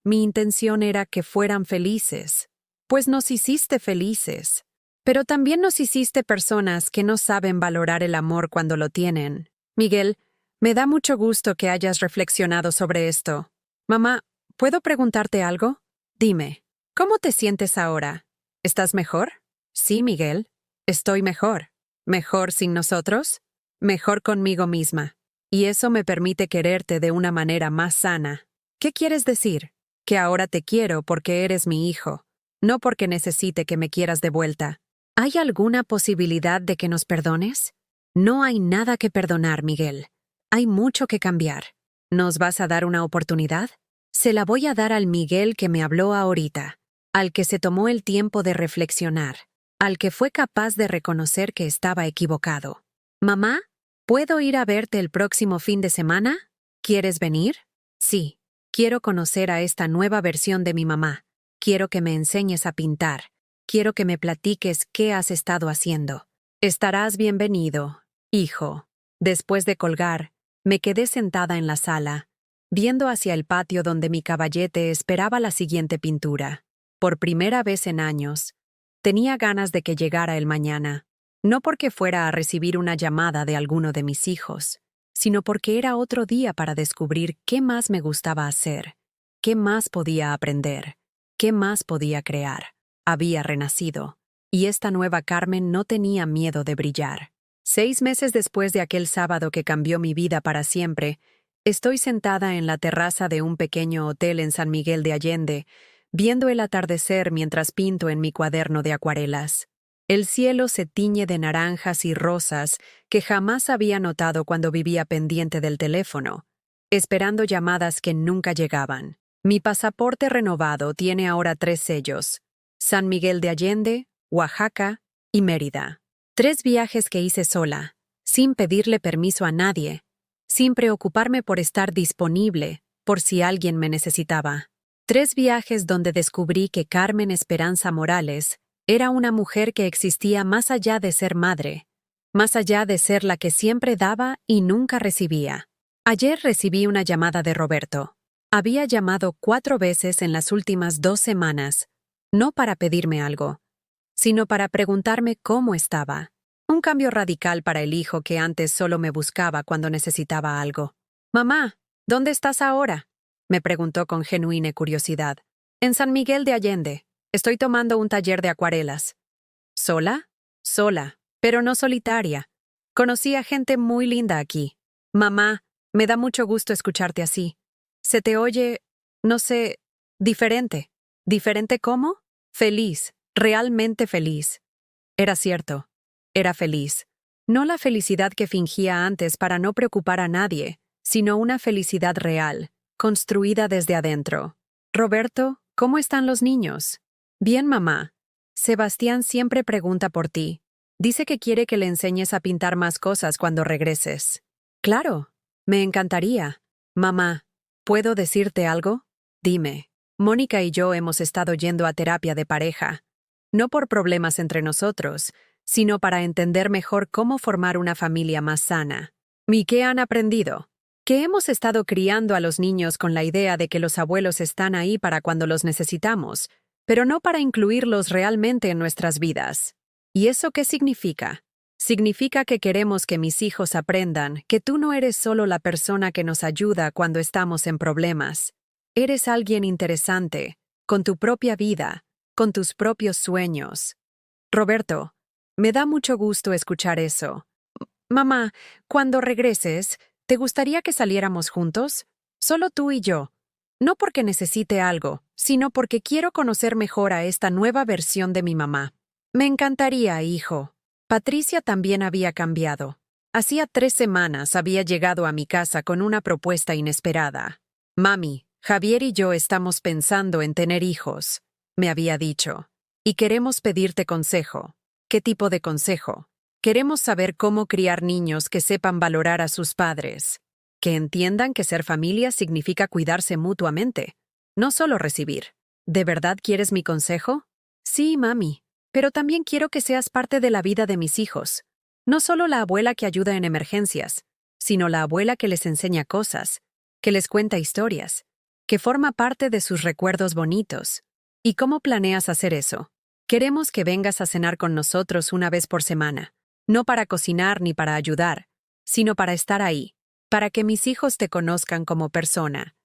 S1: Mi intención era que fueran felices. Pues nos hiciste felices. Pero también nos hiciste personas que no saben valorar el amor cuando lo tienen. Miguel, me da mucho gusto que hayas reflexionado sobre esto. Mamá, ¿puedo preguntarte algo? Dime, ¿cómo te sientes ahora? ¿Estás mejor? Sí, Miguel. Estoy mejor. ¿Mejor sin nosotros? Mejor conmigo misma. Y eso me permite quererte de una manera más sana. ¿Qué quieres decir? Que ahora te quiero porque eres mi hijo, no porque necesite que me quieras de vuelta. ¿Hay alguna posibilidad de que nos perdones? No hay nada que perdonar, Miguel. Hay mucho que cambiar. ¿Nos vas a dar una oportunidad? Se la voy a dar al Miguel que me habló ahorita, al que se tomó el tiempo de reflexionar, al que fue capaz de reconocer que estaba equivocado. Mamá, ¿puedo ir a verte el próximo fin de semana? ¿Quieres venir? Sí, quiero conocer a esta nueva versión de mi mamá. Quiero que me enseñes a pintar. Quiero que me platiques qué has estado haciendo. Estarás bienvenido, hijo. Después de colgar, me quedé sentada en la sala, viendo hacia el patio donde mi caballete esperaba la siguiente pintura. Por primera vez en años, tenía ganas de que llegara el mañana, no porque fuera a recibir una llamada de alguno de mis hijos, sino porque era otro día para descubrir qué más me gustaba hacer, qué más podía aprender, qué más podía crear. Había renacido, y esta nueva Carmen no tenía miedo de brillar. 6 meses después de aquel sábado que cambió mi vida para siempre, estoy sentada en la terraza de un pequeño hotel en San Miguel de Allende, viendo el atardecer mientras pinto en mi cuaderno de acuarelas. El cielo se tiñe de naranjas y rosas que jamás había notado cuando vivía pendiente del teléfono, esperando llamadas que nunca llegaban. Mi pasaporte renovado tiene ahora 3 sellos: San Miguel de Allende, Oaxaca y Mérida. 3 viajes que hice sola, sin pedirle permiso a nadie, sin preocuparme por estar disponible por si alguien me necesitaba. 3 viajes donde descubrí que Carmen Esperanza Morales era una mujer que existía más allá de ser madre, más allá de ser la que siempre daba y nunca recibía. Ayer recibí una llamada de Roberto. Había llamado 4 veces en las últimas 2 semanas, no para pedirme algo, sino para preguntarme cómo estaba. Un cambio radical para el hijo que antes solo me buscaba cuando necesitaba algo. «Mamá, ¿dónde estás ahora?», me preguntó con genuina curiosidad. «En San Miguel de Allende. Estoy tomando un taller de acuarelas». «¿Sola?» «Sola, pero no solitaria. Conocí a gente muy linda aquí. Mamá, me da mucho gusto escucharte así. Se te oye, no sé, diferente». ¿Diferente cómo? Feliz, realmente feliz. Era cierto, era feliz. No la felicidad que fingía antes para no preocupar a nadie, sino una felicidad real, construida desde adentro. Roberto, ¿cómo están los niños? Bien, mamá. Sebastián siempre pregunta por ti. Dice que quiere que le enseñes a pintar más cosas cuando regreses. Claro, me encantaría. Mamá, ¿puedo decirte algo? Dime. Mónica y yo hemos estado yendo a terapia de pareja. No por problemas entre nosotros, sino para entender mejor cómo formar una familia más sana. ¿Y qué han aprendido? Que hemos estado criando a los niños con la idea de que los abuelos están ahí para cuando los necesitamos, pero no para incluirlos realmente en nuestras vidas. ¿Y eso qué significa? Significa que queremos que mis hijos aprendan que tú no eres solo la persona que nos ayuda cuando estamos en problemas. Eres alguien interesante, con tu propia vida, con tus propios sueños. Roberto, me da mucho gusto escuchar eso. Mamá, cuando regreses, ¿te gustaría que saliéramos juntos? Solo tú y yo. No porque necesite algo, sino porque quiero conocer mejor a esta nueva versión de mi mamá. Me encantaría, hijo. Patricia también había cambiado. Hacía 3 semanas había llegado a mi casa con una propuesta inesperada. Mami, Javier y yo estamos pensando en tener hijos, me había dicho. Y queremos pedirte consejo. ¿Qué tipo de consejo? Queremos saber cómo criar niños que sepan valorar a sus padres, que entiendan que ser familia significa cuidarse mutuamente, no solo recibir. ¿De verdad quieres mi consejo? Sí, mami, pero también quiero que seas parte de la vida de mis hijos. No solo la abuela que ayuda en emergencias, sino la abuela que les enseña cosas, que les cuenta historias, que forma parte de sus recuerdos bonitos. ¿Y cómo planeas hacer eso? Queremos que vengas a cenar con nosotros una vez por semana. No para cocinar ni para ayudar, sino para estar ahí, para que mis hijos te conozcan como persona,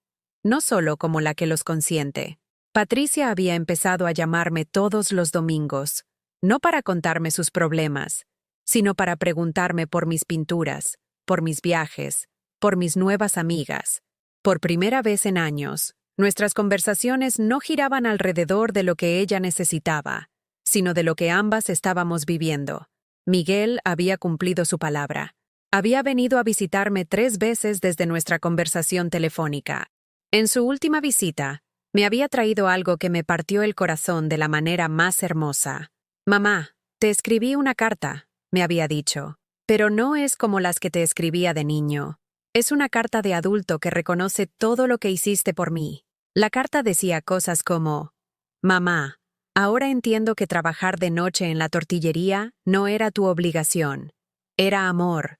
S1: no solo como la que los consiente. Patricia había empezado a llamarme todos los domingos, no para contarme sus problemas, sino para preguntarme por mis pinturas, por mis viajes, por mis nuevas amigas. Por primera vez en años, nuestras conversaciones no giraban alrededor de lo que ella necesitaba, sino de lo que ambas estábamos viviendo. Miguel había cumplido su palabra. Había venido a visitarme 3 veces desde nuestra conversación telefónica. En su última visita, me había traído algo que me partió el corazón de la manera más hermosa. Mamá, te escribí una carta, me había dicho, pero no es como las que te escribía de niño. Es una carta de adulto que reconoce todo lo que hiciste por mí. La carta decía cosas como: Mamá, ahora entiendo que trabajar de noche en la tortillería no era tu obligación. Era amor.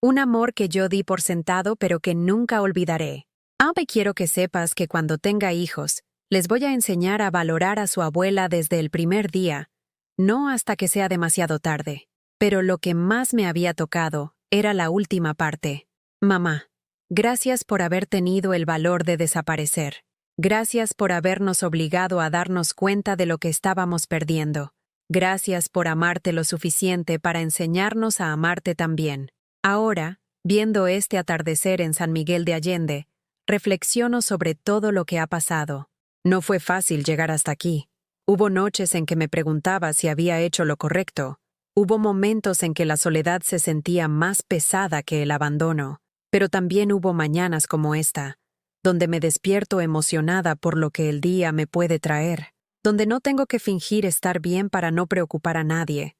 S1: Un amor que yo di por sentado pero que nunca olvidaré. Ahora quiero que sepas que cuando tenga hijos, les voy a enseñar a valorar a su abuela desde el primer día, no hasta que sea demasiado tarde. Pero lo que más me había tocado era la última parte. Mamá, gracias por haber tenido el valor de desaparecer. Gracias por habernos obligado a darnos cuenta de lo que estábamos perdiendo. Gracias por amarte lo suficiente para enseñarnos a amarte también. Ahora, viendo este atardecer en San Miguel de Allende, reflexiono sobre todo lo que ha pasado. No fue fácil llegar hasta aquí. Hubo noches en que me preguntaba si había hecho lo correcto. Hubo momentos en que la soledad se sentía más pesada que el abandono. Pero también hubo mañanas como esta, donde me despierto emocionada por lo que el día me puede traer, donde no tengo que fingir estar bien para no preocupar a nadie,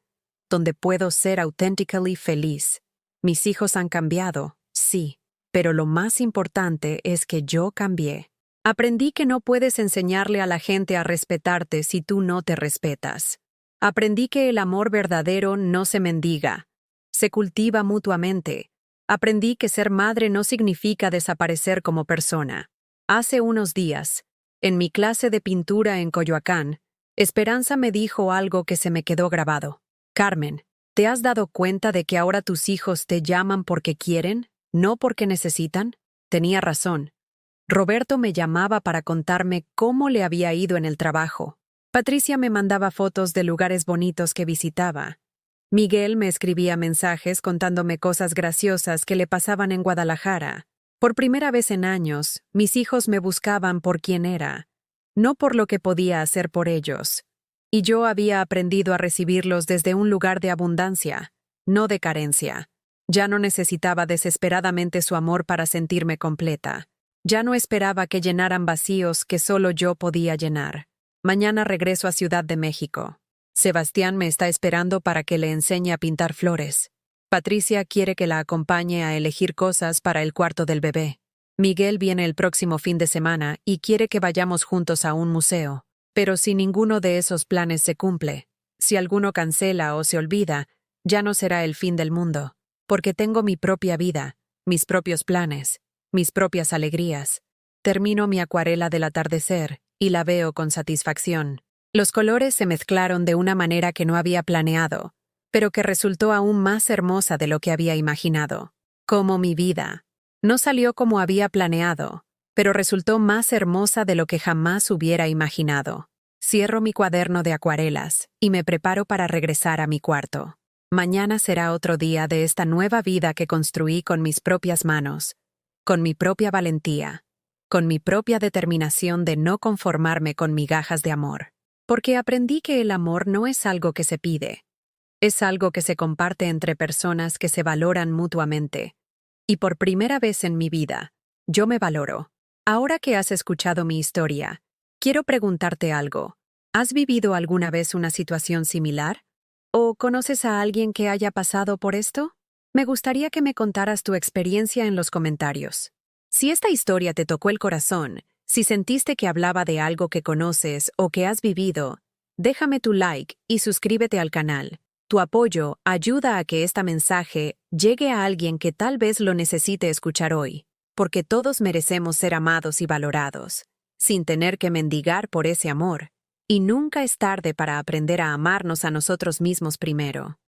S1: donde puedo ser auténticamente feliz. Mis hijos han cambiado, sí, pero lo más importante es que yo cambié. Aprendí que no puedes enseñarle a la gente a respetarte si tú no te respetas. Aprendí que el amor verdadero no se mendiga, se cultiva mutuamente. Aprendí que ser madre no significa desaparecer como persona. Hace unos días, en mi clase de pintura en Coyoacán, Esperanza me dijo algo que se me quedó grabado. Carmen, ¿te has dado cuenta de que ahora tus hijos te llaman porque quieren, no porque necesitan? Tenía razón. Roberto me llamaba para contarme cómo le había ido en el trabajo. Patricia me mandaba fotos de lugares bonitos que visitaba. Miguel me escribía mensajes contándome cosas graciosas que le pasaban en Guadalajara. Por primera vez en años, mis hijos me buscaban por quién era, no por lo que podía hacer por ellos. Y yo había aprendido a recibirlos desde un lugar de abundancia, no de carencia. Ya no necesitaba desesperadamente su amor para sentirme completa. Ya no esperaba que llenaran vacíos que solo yo podía llenar. Mañana regreso a Ciudad de México. Sebastián me está esperando para que le enseñe a pintar flores. Patricia quiere que la acompañe a elegir cosas para el cuarto del bebé. Miguel viene el próximo fin de semana y quiere que vayamos juntos a un museo. Pero si ninguno de esos planes se cumple, si alguno cancela o se olvida, ya no será el fin del mundo, porque tengo mi propia vida, mis propios planes, mis propias alegrías. Termino mi acuarela del atardecer y la veo con satisfacción. Los colores se mezclaron de una manera que no había planeado, pero que resultó aún más hermosa de lo que había imaginado. Como mi vida. No salió como había planeado, pero resultó más hermosa de lo que jamás hubiera imaginado. Cierro mi cuaderno de acuarelas y me preparo para regresar a mi cuarto. Mañana será otro día de esta nueva vida que construí con mis propias manos, con mi propia valentía, con mi propia determinación de no conformarme con migajas de amor. Porque aprendí que el amor no es algo que se pide, es algo que se comparte entre personas que se valoran mutuamente. Y por primera vez en mi vida, yo me valoro. Ahora que has escuchado mi historia, quiero preguntarte algo. ¿Has vivido alguna vez una situación similar? ¿O conoces a alguien que haya pasado por esto? Me gustaría que me contaras tu experiencia en los comentarios. Si esta historia te tocó el corazón, si sentiste que hablaba de algo que conoces o que has vivido, déjame tu like y suscríbete al canal. Tu apoyo ayuda a que este mensaje llegue a alguien que tal vez lo necesite escuchar hoy, porque todos merecemos ser amados y valorados, sin tener que mendigar por ese amor. Y nunca es tarde para aprender a amarnos a nosotros mismos primero.